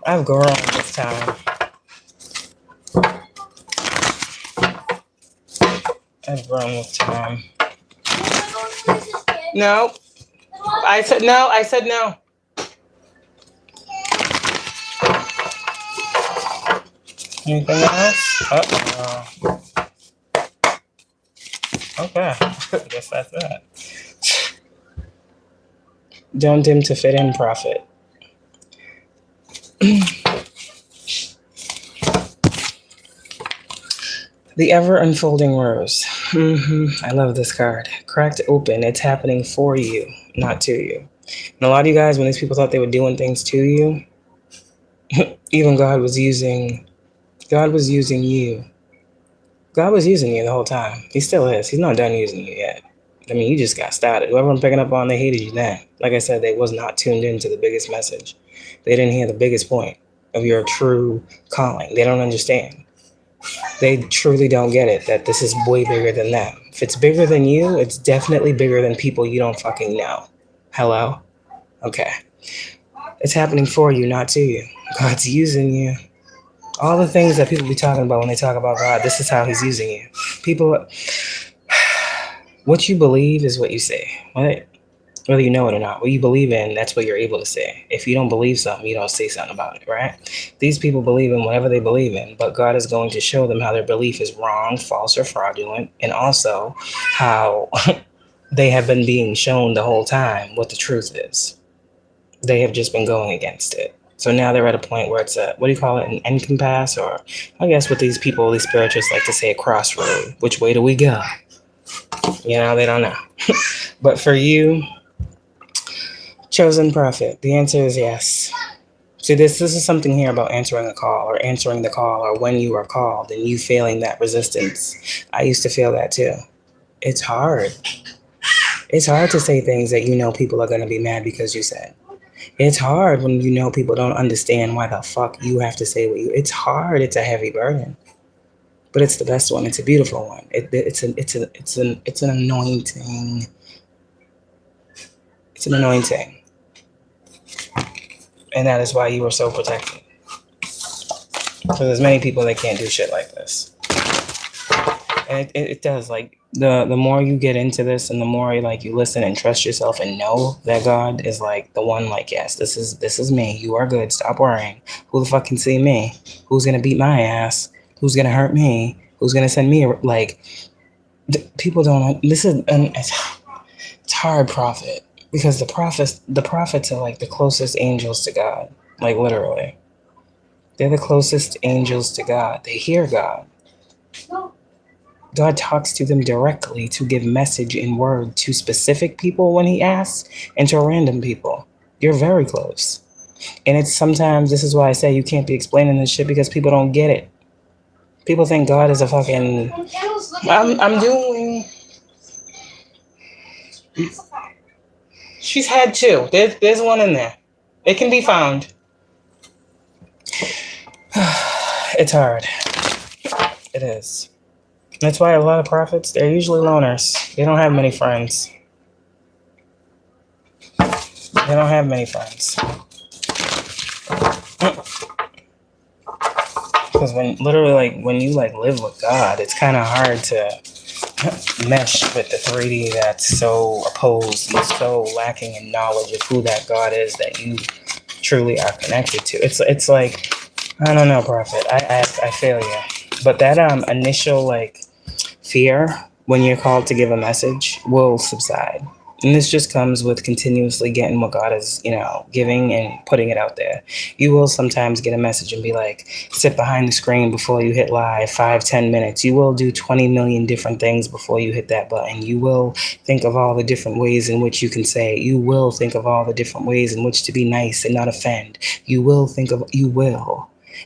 I've grown this time. I've grown with time. No. I said no. Anything else? Uh-oh. Okay. Guess that's that. Don't dim to fit in, Prophet. The ever unfolding rose. I love this card. Cracked open. It's happening for you, not to you. And a lot of you guys, when these people thought they were doing things to you, even God was using you. God was using you the whole time. He still is. He's not done using you yet. I mean, you just got started. Whoever I'm picking up on, they hated you then. Like I said, they was not tuned into the biggest message. They didn't hear the biggest point of your true calling. They don't understand. They truly don't get it, that this is way bigger than them. If it's bigger than you, it's definitely bigger than people you don't fucking know. Hello? Okay. It's happening for you, not to you. God's using you. All the things that people be talking about when they talk about God, this is how he's using you. People, what you believe is what you say. Whether you know it or not, what you believe in, that's what you're able to say. If you don't believe something, you don't say something about it, right? These people believe in whatever they believe in, but God is going to show them how their belief is wrong, false, or fraudulent, and also how they have been being shown the whole time what the truth is. They have just been going against it. So now they're at a point where it's a, what do you call it, an encompass, or I guess what these people, these spiritualists like to say, a crossroad. Which way do we go? You know, they don't know. But for you, chosen prophet, the answer is yes. See, this is something here about answering a call, or answering the call, or when you are called and you feeling that resistance. I used to feel that too. It's hard. It's hard to say things that you know people are going to be mad because you said. It's hard when you know people don't understand why the fuck you have to say what you. It's hard. It's a heavy burden, but it's the best one. It's a beautiful one. It's an anointing. It's an anointing. And that is why you are so protected. So there's many people that can't do shit like this. And it does, like, the more you get into this and the more like you listen and trust yourself and know that God is like the one, like, yes, this is me. You are good. Stop worrying. Who the fuck can see me? Who's going to beat my ass? Who's going to hurt me? Who's going to send me, like, people don't, this is, and it's hard, prophet. Because the prophets are like the closest angels to God. Like, literally. They're the closest angels to God. They hear God. God talks to them directly to give message in word to specific people when he asks, and to random people. You're very close. And it's sometimes, this is why I say you can't be explaining this shit, because people don't get it. People think God is a fucking... I'm doing... She's had two. There's one in there. It can be found. It's hard. It is. That's why a lot of prophets, they're usually loners. They don't have many friends. They don't have many friends. Because when you live with God, it's kind of hard to mesh with the 3D that's so opposed and so lacking in knowledge of who that God is that you truly are connected to. It's like, I don't know, prophet. I feel you. But that initial like fear when you're called to give a message will subside. And this just comes with continuously getting what God is, giving and putting it out there. You will sometimes get a message and be like, sit behind the screen before you hit live, 5-10 minutes. You will do 20 million different things before you hit that button. You will think of all the different ways in which you can say it. You will think of all the different ways in which to be nice and not offend. You will.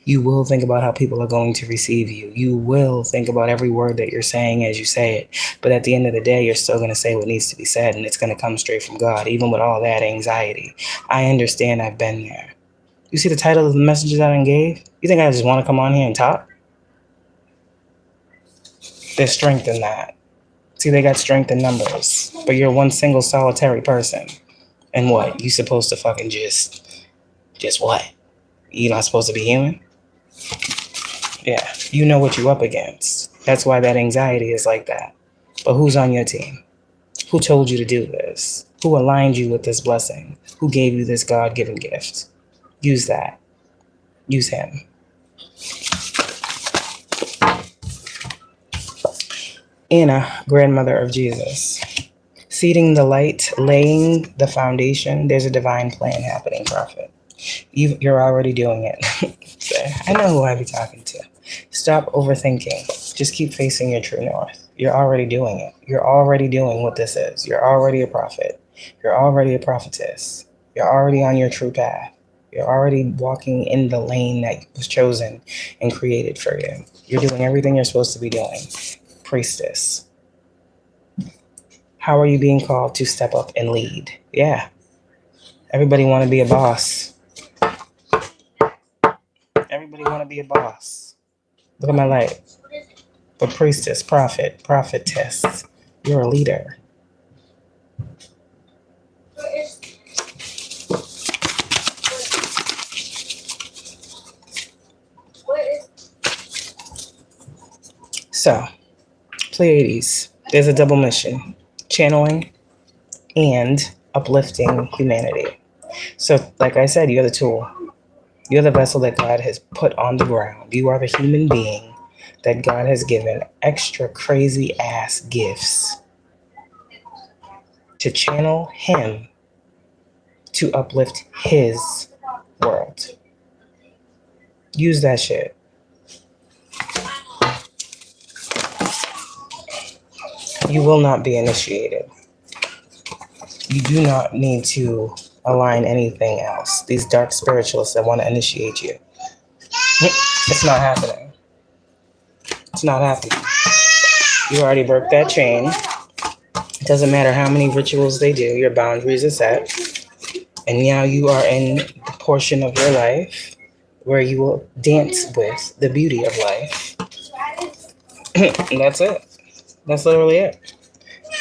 You will think about how people are going to receive you. You will think about every word that you're saying as you say it. But at the end of the day, you're still going to say what needs to be said, and it's going to come straight from God, even with all that anxiety. I understand. I've been there. You see the title of the messages that I gave? You think I just want to come on here and talk? There's strength in that. See, they got strength in numbers, but you're one single solitary person. And what? You supposed to fucking just what? You not supposed to be human? Yeah, you know what you up against. That's why that anxiety is like that. But who's on your team? Who told you to do this? Who aligned you with this blessing? Who gave you this God-given gift? Use that. Use him. Anna, grandmother of Jesus. Seeding the light, laying the foundation. There's a divine plan happening, Prophet. You're already doing it. I know who I be talking to. Stop overthinking. Just keep facing your true north. You're already doing it. You're already doing what this is. You're already a prophet. You're already a prophetess. You're already on your true path. You're already walking in the lane that was chosen and created for you. You're doing everything you're supposed to be doing. Priestess. How are you being called to step up and lead? Yeah. Everybody want to be a boss. Everybody want to be a boss. Look at my light. But priestess, prophet, prophetess, you're a leader. So, Pleiades, there's a double mission. Channeling and uplifting humanity. So, like I said, you're the tool. You're the vessel that God has put on the ground. You are the human being that God has given extra crazy ass gifts to channel him to uplift his world. Use that shit. You will not be initiated. You do not need to align anything else. These dark spiritualists that want to initiate you. It's not happening. It's not happening. You already broke that chain. It doesn't matter how many rituals they do. Your boundaries are set. And now you are in the portion of your life where you will dance with the beauty of life. And that's it. That's literally it.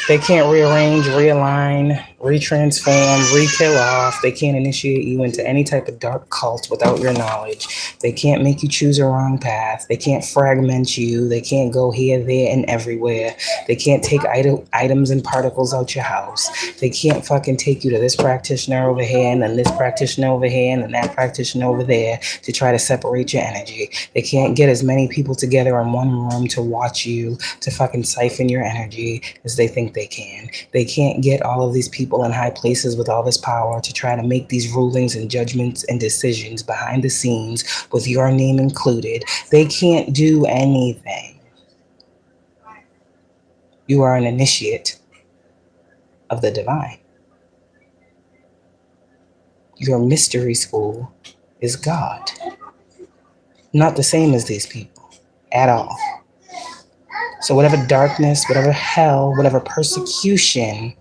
They can't rearrange, realign, retransform, re-kill off. They can't initiate you into any type of dark cult without your knowledge. They can't make you choose a wrong path. They can't fragment you. They can't go here, there, and everywhere. They can't take items and particles out your house. They can't fucking take you to this practitioner over here and then this practitioner over here and then that practitioner over there to try to separate your energy. They can't get as many people together in one room to watch you, to fucking siphon your energy as they think they can. They can't get all of these people in high places with all this power to try to make these rulings and judgments and decisions behind the scenes with your name included. They can't do anything. You are an initiate of the divine. Your mystery school is God. Not the same as these people at all. So whatever darkness, whatever hell, whatever persecution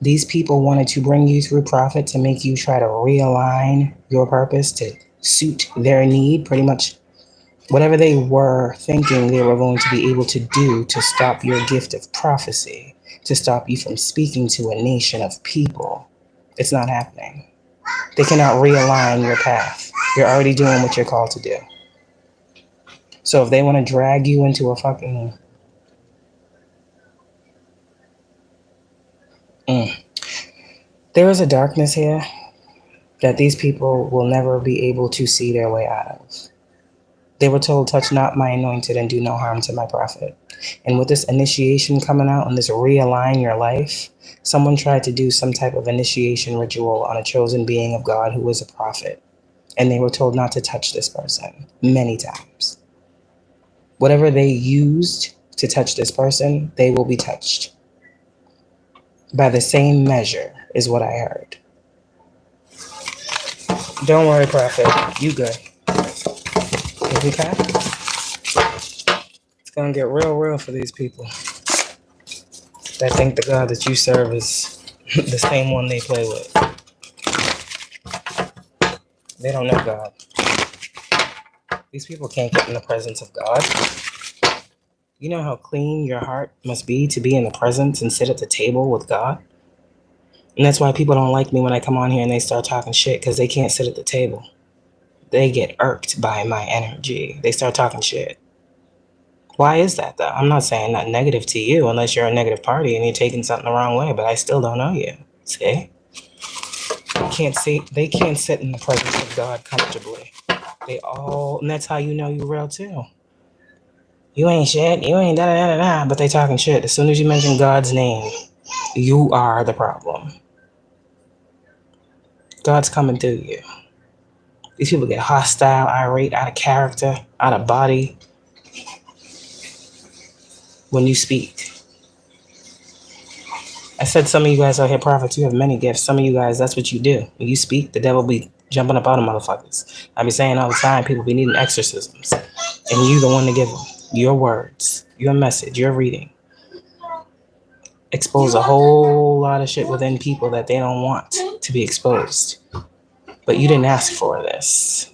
these people wanted to bring you through, Prophet, to make you try to realign your purpose to suit their need, pretty much whatever they were thinking they were going to be able to do to stop your gift of prophecy, to stop you from speaking to a nation of people, it's not happening. They cannot realign your path. You're already doing what you're called to do. So if they want to drag you into a fucking... There is a darkness here that these people will never be able to see their way out of. They were told, touch not my anointed and do no harm to my prophet. And with this initiation coming out and this realign your life, someone tried to do some type of initiation ritual on a chosen being of God who was a prophet. And they were told not to touch this person many times. Whatever they used to touch this person, they will be touched. By the same measure is what I heard. Don't worry, Prophet. You good. Okay? It's gonna get real for these people that think the God that you serve is the same one they play with. They don't know God. These people can't get in the presence of God. You know how clean your heart must be to be in the presence and sit at the table with God? And that's why people don't like me when I come on here and they start talking shit, because they can't sit at the table. They get irked by my energy. They start talking shit. Why is that, though? I'm not saying nothing negative to you unless you're a negative party and you're taking something the wrong way, but I still don't know you. See? They can't sit in the presence of God comfortably. And that's how you know you're real too. You ain't shit, you ain't da-da-da-da-da, but they talking shit. As soon as you mention God's name, you are the problem. God's coming through you. These people get hostile, irate, out of character, out of body when you speak. I said some of you guys out here, prophets, you have many gifts. Some of you guys, that's what you do. When you speak, the devil be jumping up out of motherfuckers. I be saying all the time, people be needing exorcisms. And you the one to give them. Your words, your message, your reading. Expose a whole lot of shit within people that they don't want to be exposed. But you didn't ask for this.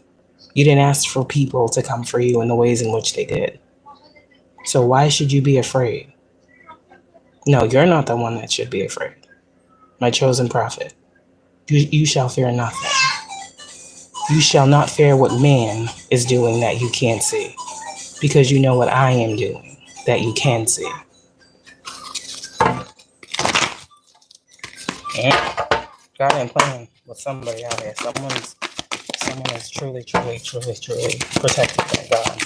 You didn't ask for people to come for you in the ways in which they did. So why should you be afraid? No, you're not the one that should be afraid. My chosen prophet. You shall fear nothing. You shall not fear what man is doing that you can't see, because you know what I am doing that you can see. Yeah. God ain't playing with somebody out here. Someone is truly protected by God.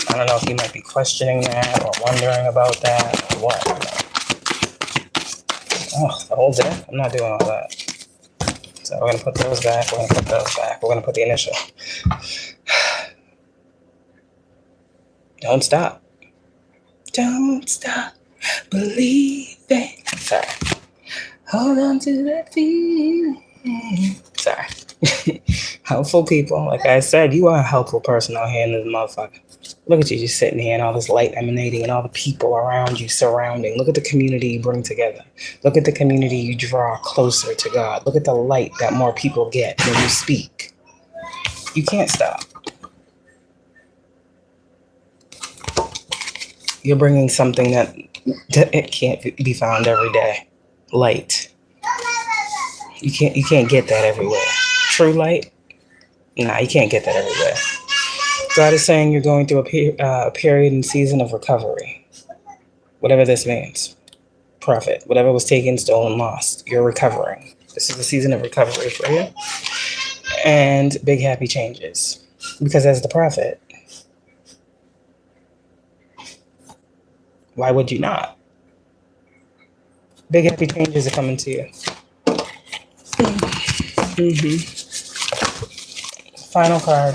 I don't know if you might be questioning that or wondering about that or what. Oh, the whole deck? I'm not doing all that. So we're going to put those back. We're going to put those back. We're going to put the initial. Don't stop. Don't stop believing. Sorry. Hold on to that feeling. Sorry. Helpful people. Like I said, you are a helpful person out here in this motherfucker. Look at you just sitting here and all this light emanating and all the people around you surrounding. Look at the community you bring together. Look at the community you draw closer to God. Look at the light that more people get when you speak. You can't stop. You're bringing something that it can't be found every day. Light. You can't get that everywhere. True light? Nah, you can't get that everywhere. God is saying you're going through a period and season of recovery. Whatever this means. Prophet. Whatever was taken, stolen, lost. You're recovering. This is a season of recovery for you. And big happy changes. Because as the prophet, why would you not? Big happy changes are coming to you. Final card.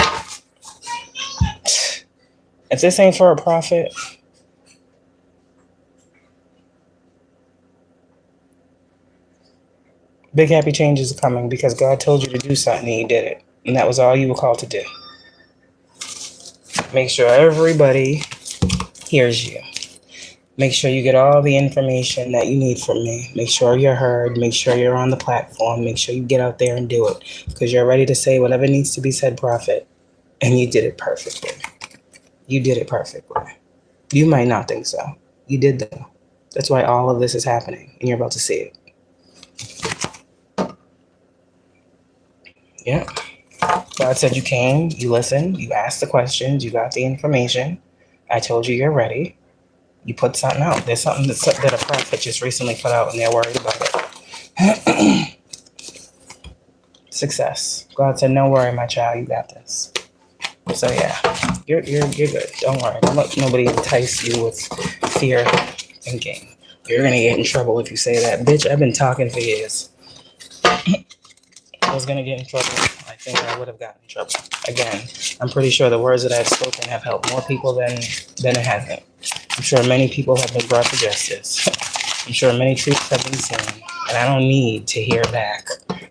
If this ain't for a prophet, big happy changes are coming because God told you to do something and you did it. And that was all you were called to do. Make sure everybody hears you. Make sure you get all the information that you need from me. Make sure you're heard. Make sure you're on the platform. Make sure you get out there and do it. Because you're ready to say whatever needs to be said, prophet. And you did it perfectly. You did it perfectly. You might not think so. You did though. That's why all of this is happening. And you're about to see it. Yeah. God said you came, you listened, you asked the questions, you got the information. I told you you're ready. You put something out. There's something that a prophet just recently put out and they're worried about it. Success. God said, no worry, my child, you got this. So yeah, you're good. Don't worry. Don't let nobody entice you with fear thinking. You're gonna get in trouble if you say that. Bitch, I've been talking for years. I was gonna get in trouble. I think I would have gotten in trouble. Again, I'm pretty sure the words that I've spoken have helped more people than it hasn't. I'm sure many people have been brought to justice. I'm sure many truths have been seen. And I don't need to hear back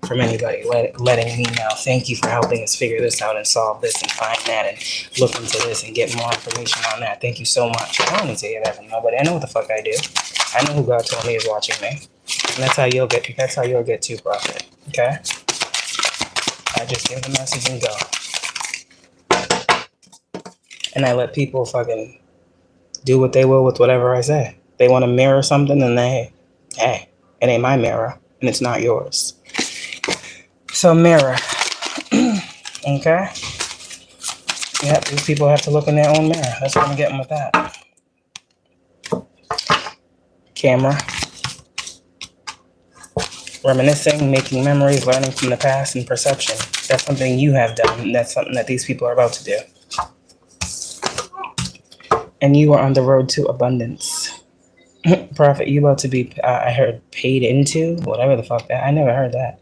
from anybody letting me know. Thank you for helping us figure this out and solve this and find that and look into this and get more information on that. Thank you so much. I don't need to hear that from nobody. I know what the fuck I do. I know who God told me is watching me. And that's how you'll get to, Prophet. Okay? I just give the message and go. And I let people fucking do what they will with whatever I say. They want to mirror something, and hey, it ain't my mirror, and it's not yours. So mirror. Okay? Yep, these people have to look in their own mirror. That's what I'm getting with that. Camera. Reminiscing, making memories, learning from the past, and perception. That's something you have done, and that's something that these people are about to do. And you are on the road to abundance. Prophet, you about to be, I heard paid into, whatever the fuck that, I never heard that.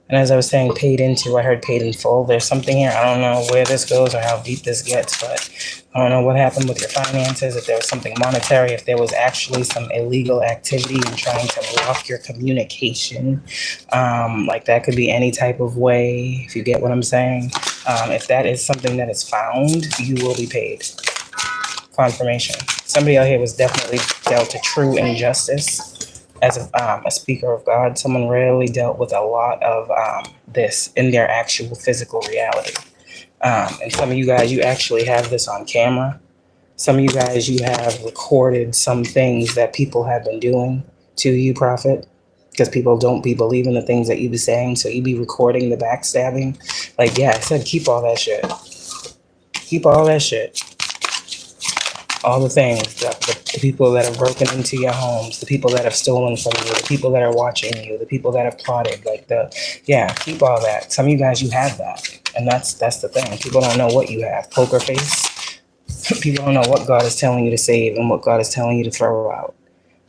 And as I was saying paid into, I heard paid in full. There's something here, I don't know where this goes or how deep this gets, but I don't know what happened with your finances, if there was something monetary, if there was actually some illegal activity in trying to block your communication. Like that could be any type of way, if you get what I'm saying. If that is something that is found, you will be paid. Confirmation. Somebody out here was definitely dealt a true injustice as a speaker of God. Someone rarely dealt with a lot of this in their actual physical reality. And some of you guys, you actually have this on camera. Some of you guys, you have recorded some things that people have been doing to you, Prophet, because people don't be believing the things that you be saying. So you be recording the backstabbing. Like, yeah, I said, keep all that shit. Keep all that shit. All the things, the people that have broken into your homes, the people that have stolen from you, the people that are watching you, the people that have plotted, keep all that. Some of you guys, you have that. And that's the thing. People don't know what you have. Poker face. People don't know what God is telling you to save and what God is telling you to throw out.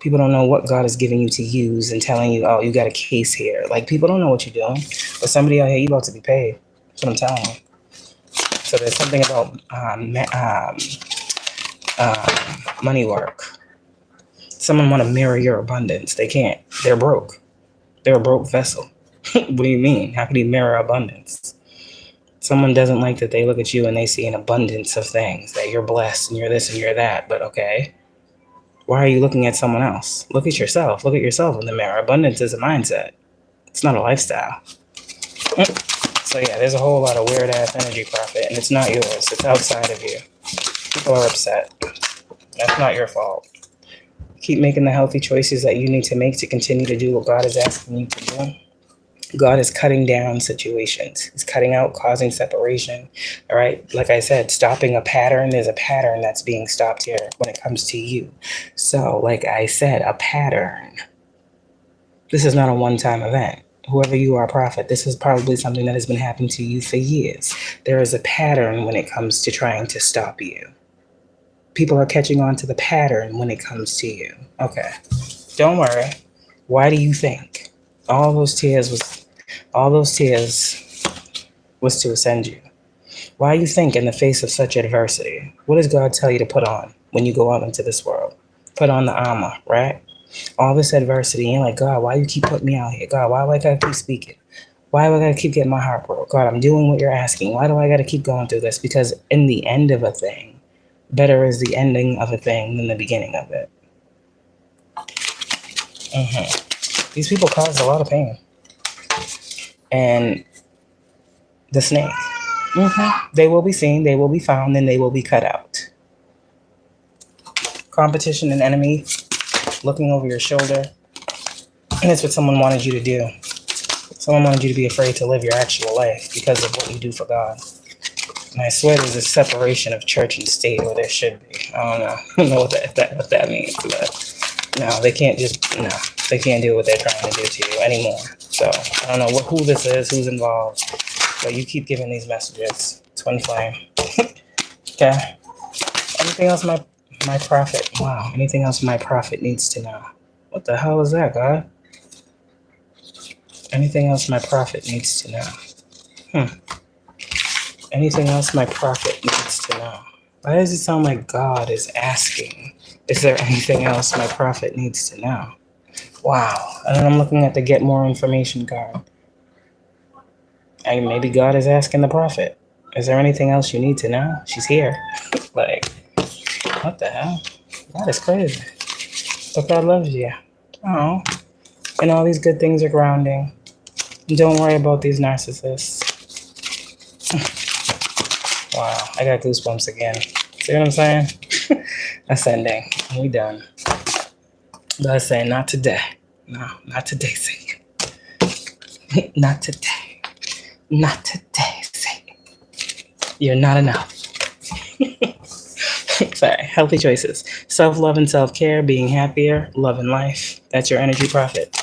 People don't know what God is giving you to use and telling you, oh, you got a case here. Like, people don't know what you're doing. But somebody out here, you about to be paid. That's what I'm telling you. So there's something about money work. Someone want to mirror your abundance. They can't. They're broke. They're a broke vessel. What do you mean? How can you mirror abundance? Someone doesn't like that they look at you and they see an abundance of things, that you're blessed and you're this and you're that. But okay, why are you looking at someone else? Look at yourself. Look at yourself in the mirror. Abundance is a mindset. It's not a lifestyle. So yeah, there's a whole lot of weird ass energy, Prophet, and it's not yours. It's outside of you. People are upset. That's not your fault. Keep making the healthy choices that you need to make to continue to do what God is asking you to do. God is cutting down situations. He's cutting out, causing separation. All right. Like I said, stopping a pattern. There's a pattern that's being stopped here when it comes to you. So, like I said, a pattern. This is not a one-time event. Whoever you are, Prophet, this is probably something that has been happening to you for years. There is a pattern when it comes to trying to stop you. People are catching on to the pattern when it comes to you. Okay. Don't worry. Why do you think all those tears was to ascend you? Why do you think in the face of such adversity, what does God tell you to put on when you go out into this world? Put on the armor, right? All this adversity, and like, God, why you keep putting me out here? God, why do I gotta keep speaking? Why do I gotta keep getting my heart broke? God, I'm doing what you're asking. Why do I gotta keep going through this? Because in the end of a thing, better is the ending of a thing than the beginning of it. These people caused a lot of pain. And the snake. They will be seen, they will be found, and they will be cut out. Competition and enemy looking over your shoulder. And that's what someone wanted you to do. Someone wanted you to be afraid to live your actual life because of what you do for God. And I swear there's a separation of church and state where there should be. I don't know what that means, but no, they can't do what they're trying to do to you anymore. So I don't know who this is, who's involved, but you keep giving these messages. Twin flame. Okay. Anything else my prophet? Wow. Anything else my prophet needs to know? What the hell is that, God? Anything else my prophet needs to know? Anything else my prophet needs to know? Why does it sound like God is asking? Is there anything else my prophet needs to know? Wow. And then I'm looking at the get more information card. And maybe God is asking the prophet, is there anything else you need to know? She's here. Like, what the hell? That is crazy. But God loves you. Oh. And all these good things are grounding. Don't worry about these narcissists. Wow, I got goosebumps again. See what I'm saying? Ascending. We done. God's saying, not today. No, not today, Satan. Not today. Not today, Satan. You're not enough. Sorry, healthy choices. Self-love and self-care, being happier, loving life. That's your energy prophet.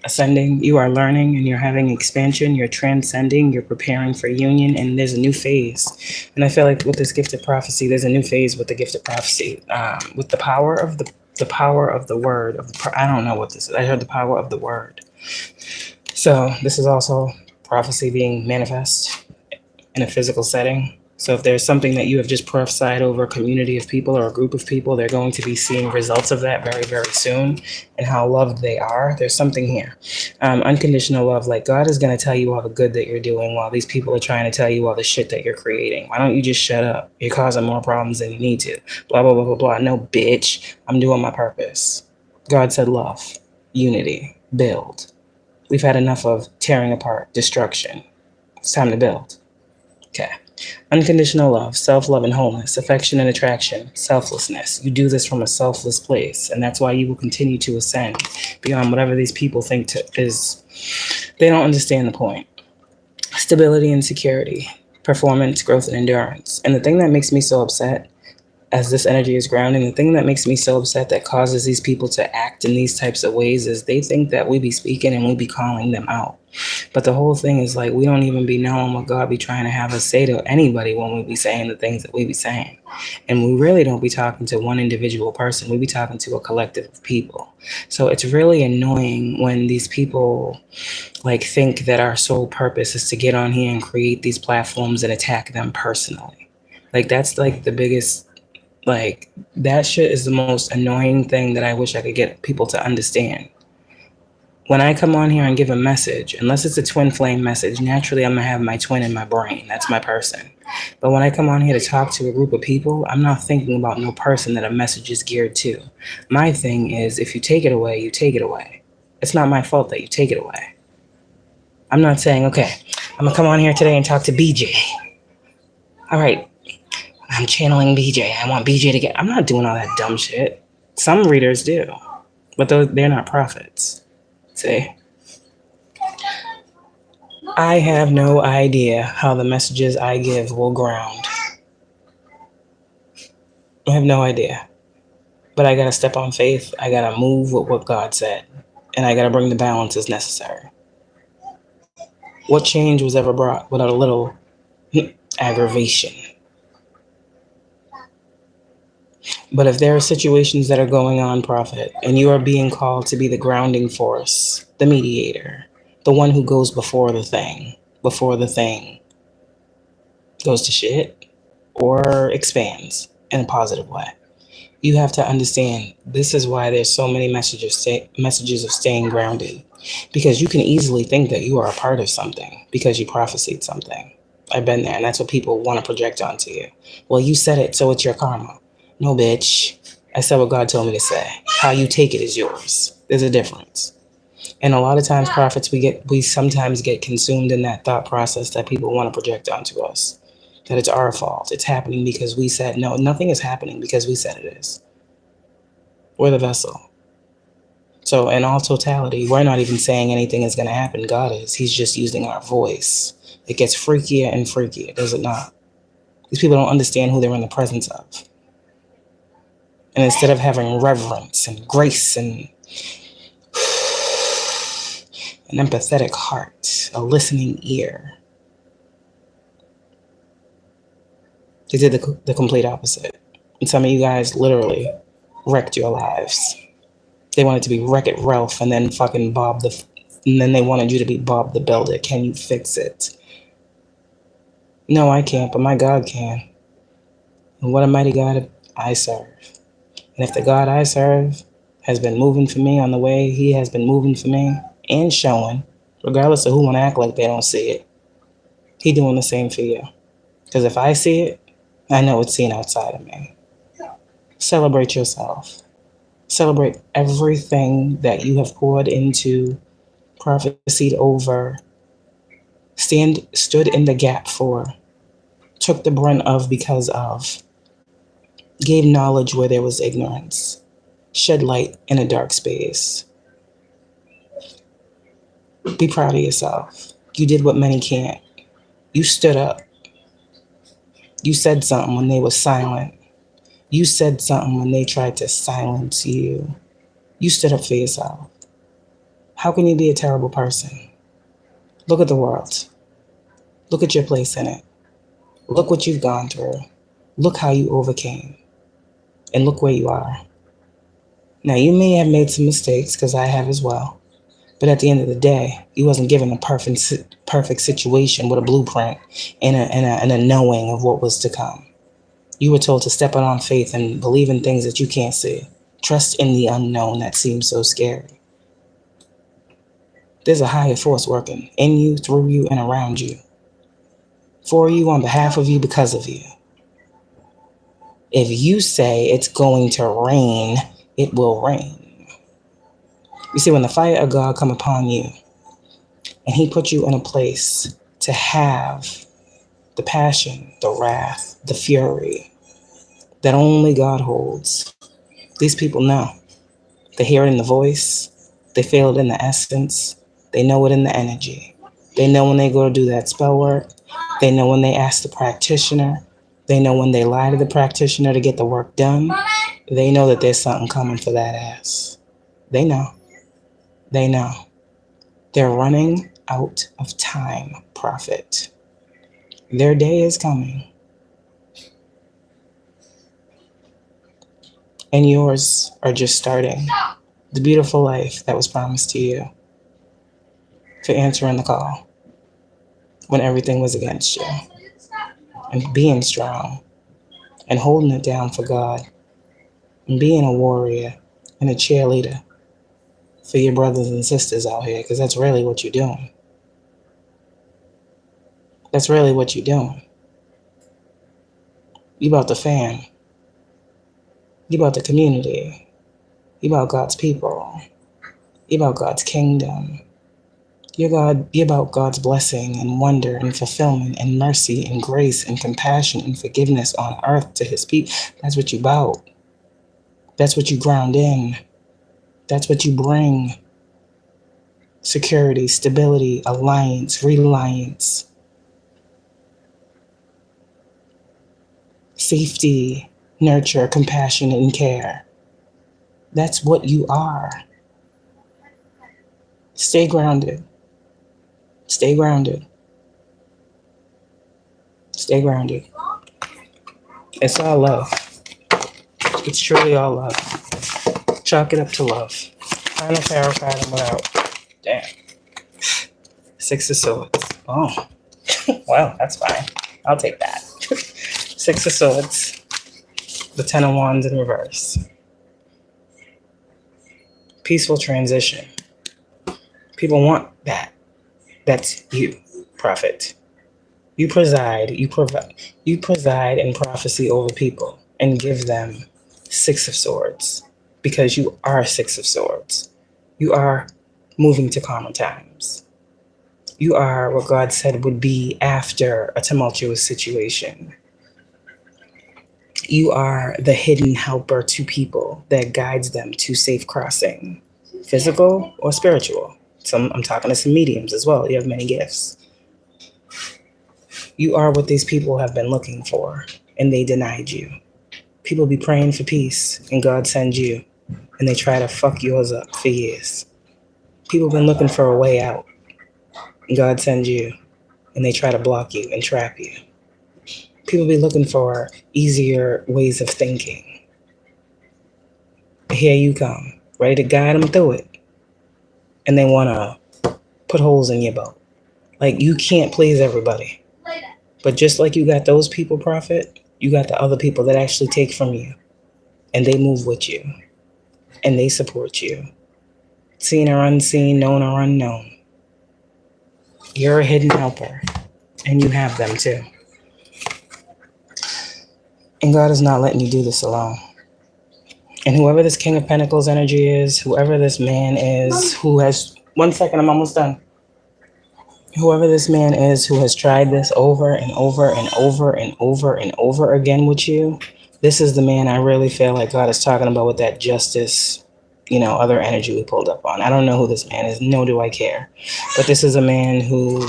Ascending, you are learning and you're having expansion, you're transcending, you're preparing for union, and there's a new phase. And I feel like with this gift of prophecy, there's a new phase with the gift of prophecy. With the power of the power of the word. I don't know what this is. I heard the power of the word. So this is also prophecy being manifest in a physical setting. So if there's something that you have just prophesied over a community of people or a group of people, they're going to be seeing results of that very, very soon, and how loved they are. There's something here. Unconditional love. Like, God is going to tell you all the good that you're doing while these people are trying to tell you all the shit that you're creating. Why don't you just shut up? You're causing more problems than you need to. Blah, blah, blah, blah, blah. No, bitch. I'm doing my purpose. God said love, unity, build. We've had enough of tearing apart, destruction. It's time to build. Okay. Unconditional love, self-love and wholeness, affection and attraction, selflessness. You do this from a selfless place, and that's why you will continue to ascend beyond whatever these people think is. They don't understand the point. Stability and security, performance, growth, and endurance. And the thing that makes me so upset, as this energy is grounding, the thing that makes me so upset that causes these people to act in these types of ways is they think that we be speaking and we be calling them out. But the whole thing is like, we don't even be knowing what God be trying to have us say to anybody when we be saying the things that we be saying. And we really don't be talking to one individual person. We be talking to a collective of people. So it's really annoying when these people like think that our sole purpose is to get on here and create these platforms and attack them personally. Like, that's like the biggest, like, that shit is the most annoying thing that I wish I could get people to understand. When I come on here and give a message, unless it's a twin flame message, naturally I'm going to have my twin in my brain. That's my person. But when I come on here to talk to a group of people, I'm not thinking about no person that a message is geared to. My thing is, if you take it away, you take it away. It's not my fault that you take it away. I'm not saying, okay, I'm going to come on here today and talk to BJ. All right, I'm channeling BJ. I want BJ to get... I'm not doing all that dumb shit. Some readers do, but they're not prophets. See? I have no idea how the messages I give will ground. I have no idea. But I gotta step on faith. I gotta move with what God said. And I gotta bring the balance as necessary. What change was ever brought without a little aggravation? But if there are situations that are going on, Prophet, and you are being called to be the grounding force, the mediator, the one who goes before the thing goes to shit or expands in a positive way, you have to understand this is why there's so many messages of staying grounded. Because you can easily think that you are a part of something because you prophesied something. I've been there, and that's what people want to project onto you. Well, you said it, so it's your karma. No, bitch. I said what God told me to say. How you take it is yours. There's a difference. And a lot of times, prophets, we sometimes get consumed in that thought process that people want to project onto us. That it's our fault. It's happening because we said. No, nothing is happening because we said it is. We're the vessel. So in all totality, we're not even saying anything is going to happen. God is. He's just using our voice. It gets freakier and freakier, does it not? These people don't understand who they're in the presence of. And instead of having reverence and grace and an empathetic heart, a listening ear, they did the complete opposite. And some of you guys literally wrecked your lives. They wanted to be Wreck-It Ralph and then fucking and then they wanted you to be Bob the Builder. Can you fix it? No, I can't, but my God can. And what a mighty God I serve. And if the God I serve has been moving for me on the way he has been moving for me and showing, regardless of who want to act like they don't see it, He doing the same for you. Because if I see it, I know it's seen outside of me. Celebrate yourself. Celebrate everything that you have poured into, prophesied over, stood in the gap for, took the brunt of because of, gave knowledge where there was ignorance, shed light in a dark space. Be proud of yourself. You did what many can't. You stood up. You said something when they were silent. You said something when they tried to silence you. You stood up for yourself. How can you be a terrible person? Look at the world. Look at your place in it. Look what you've gone through. Look how you overcame. And look where you are. Now, you may have made some mistakes, because I have as well. But at the end of the day, you wasn't given a perfect situation with a blueprint and a knowing of what was to come. You were told to step out on faith and believe in things that you can't see. Trust in the unknown that seems so scary. There's a higher force working in you, through you, and around you. For you, on behalf of you, because of you. If you say it's going to rain, it will rain. You see, when the fire of God come upon you, and he put you in a place to have the passion, the wrath, the fury that only God holds, these people know. They hear it in the voice. They feel it in the essence. They know it in the energy. They know when they go to do that spell work. They know when they ask the practitioner. They know when they lie to the practitioner to get the work done. They know that there's something coming for that ass. They know. They know. They're running out of time, prophet. Their day is coming. And yours are just starting. The beautiful life that was promised to you, for answering the call when everything was against you, and being strong and holding it down for God, and being a warrior and a cheerleader for your brothers and sisters out here, because that's really what you're doing. That's really what you're doing. You about the fam. You about the community. You about God's people. You about God's kingdom. You're about God's blessing and wonder and fulfillment and mercy and grace and compassion and forgiveness on earth to his people. That's what you about. That's what you ground in. That's what you bring. Security, stability, alliance, reliance, safety, nurture, compassion, and care. That's what you are. Stay grounded. Stay grounded. Stay grounded. It's all love. It's truly all love. Chalk it up to love. Final tarot card and we're out. Damn. 6 of Swords. Oh. Well, that's fine. I'll take that. 6 of Swords. The 10 of Wands in reverse. Peaceful transition. People want that. That's you, prophet. You preside in prophecy over people and give them 6 of Swords, because you are 6 of Swords. You are moving to calmer times. You are what God said would be after a tumultuous situation. You are the hidden helper to people that guides them to safe crossing, physical or spiritual. I'm talking to some mediums as well. You have many gifts. You are what these people have been looking for, and they denied you. People be praying for peace, and God sends you, and they try to fuck yours up for years. People been looking for a way out, and God sends you, and they try to block you and trap you. People be looking for easier ways of thinking. Here you come, ready to guide them through it. And they want to put holes in your boat. Like, you can't please everybody. But just like you got those people, prophet, you got the other people that actually take from you. And they move with you. And they support you. Seen or unseen, known or unknown. You're a hidden helper. And you have them too. And God is not letting you do this alone. And whoever this King of Pentacles energy is, whoever this man is who has, 1 second, I'm almost done. Whoever this man is who has tried this over and over and over and over and over again with you, this is the man I really feel like God is talking about with that justice, other energy we pulled up on. I don't know who this man is, nor do I care. But this is a man who,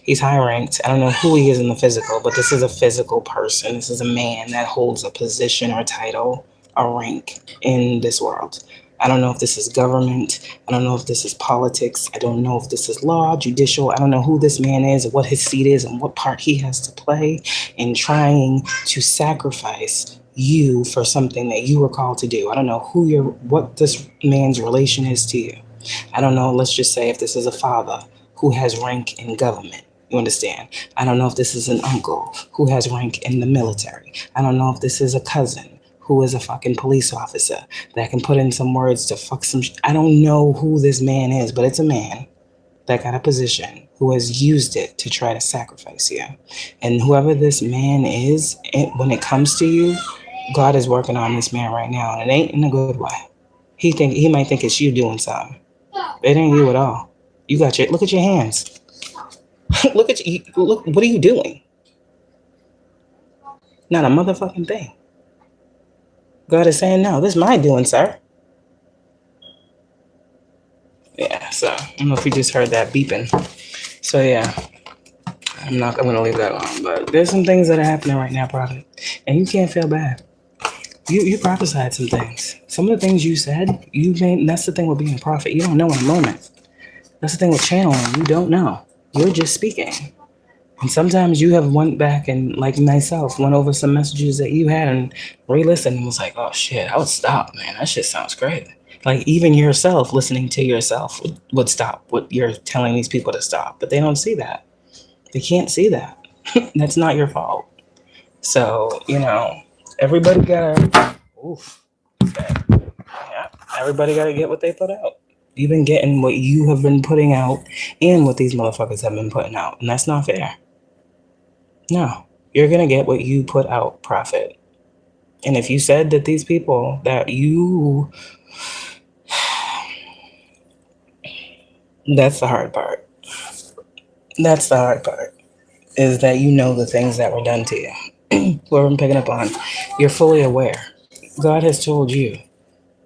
he's high ranked. I don't know who he is in the physical, but this is a physical person. This is a man that holds a position or title, a rank in this world. I don't know if this is government. I don't know if this is politics. I don't know if this is law, judicial. I don't know who this man is, what his seat is, and what part he has to play in trying to sacrifice you for something that you were called to do. I don't know what this man's relation is to you. I don't know, let's just say if this is a father who has rank in government. You understand? I don't know if this is an uncle who has rank in the military. I don't know if this is a cousin who is a fucking police officer that can put in some words to fuck some I don't know who this man is, but it's a man that got a position who has used it to try to sacrifice you. And whoever this man is, when it comes to you, God is working on this man right now, and it ain't in a good way. He might think it's you doing something. It ain't you at all. You got look at your hands. Look, what are you doing? Not a motherfucking thing. God is saying, no, this is my doing, sir. Yeah, so I don't know if you just heard that beeping. So yeah, I'm going to leave that alone. But there's some things that are happening right now, Prophet. And you can't feel bad. You prophesied some things. Some of the things you said, that's the thing with being a prophet. You don't know in a moment. That's the thing with channeling. You don't know. You're just speaking. And sometimes you have went back and, like myself, went over some messages that you had and re-listened and was like, oh shit, I would stop, man. That shit sounds great. Like even yourself, listening to yourself would stop what you're telling these people to stop. But they don't see that. They can't see that. That's not your fault. So, everybody gotta, everybody gotta get what they put out. You've been getting what you have been putting out and what these motherfuckers have been putting out. And that's not fair. No, you're going to get what you put out, Prophet. And if you said that these people that you... That's the hard part. That's the hard part. Is that you know the things that were done to you. Whoever I'm picking up on, you're fully aware. God has told you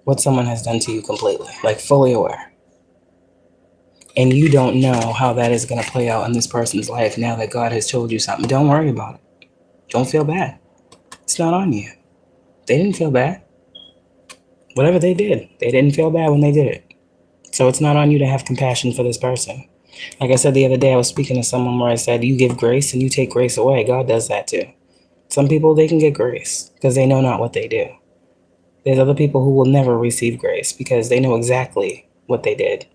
what someone has done to you completely. Like fully aware. And you don't know how that is going to play out in this person's life now that God has told you something. Don't worry about it. Don't feel bad. It's not on you. They didn't feel bad. Whatever they did, they didn't feel bad when they did it. So it's not on you to have compassion for this person. Like I said the other day, I was speaking to someone where I said, you give grace and you take grace away. God does that too. Some people, they can get grace because they know not what they do. There's other people who will never receive grace because they know exactly what they did.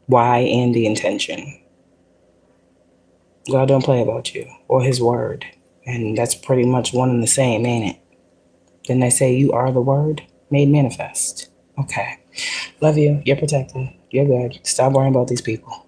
Why and the intention. God don't play about you or his word. And that's pretty much one and the same, ain't it? Didn't I say you are the word made manifest? Okay. Love you. You're protected. You're good. Stop worrying about these people.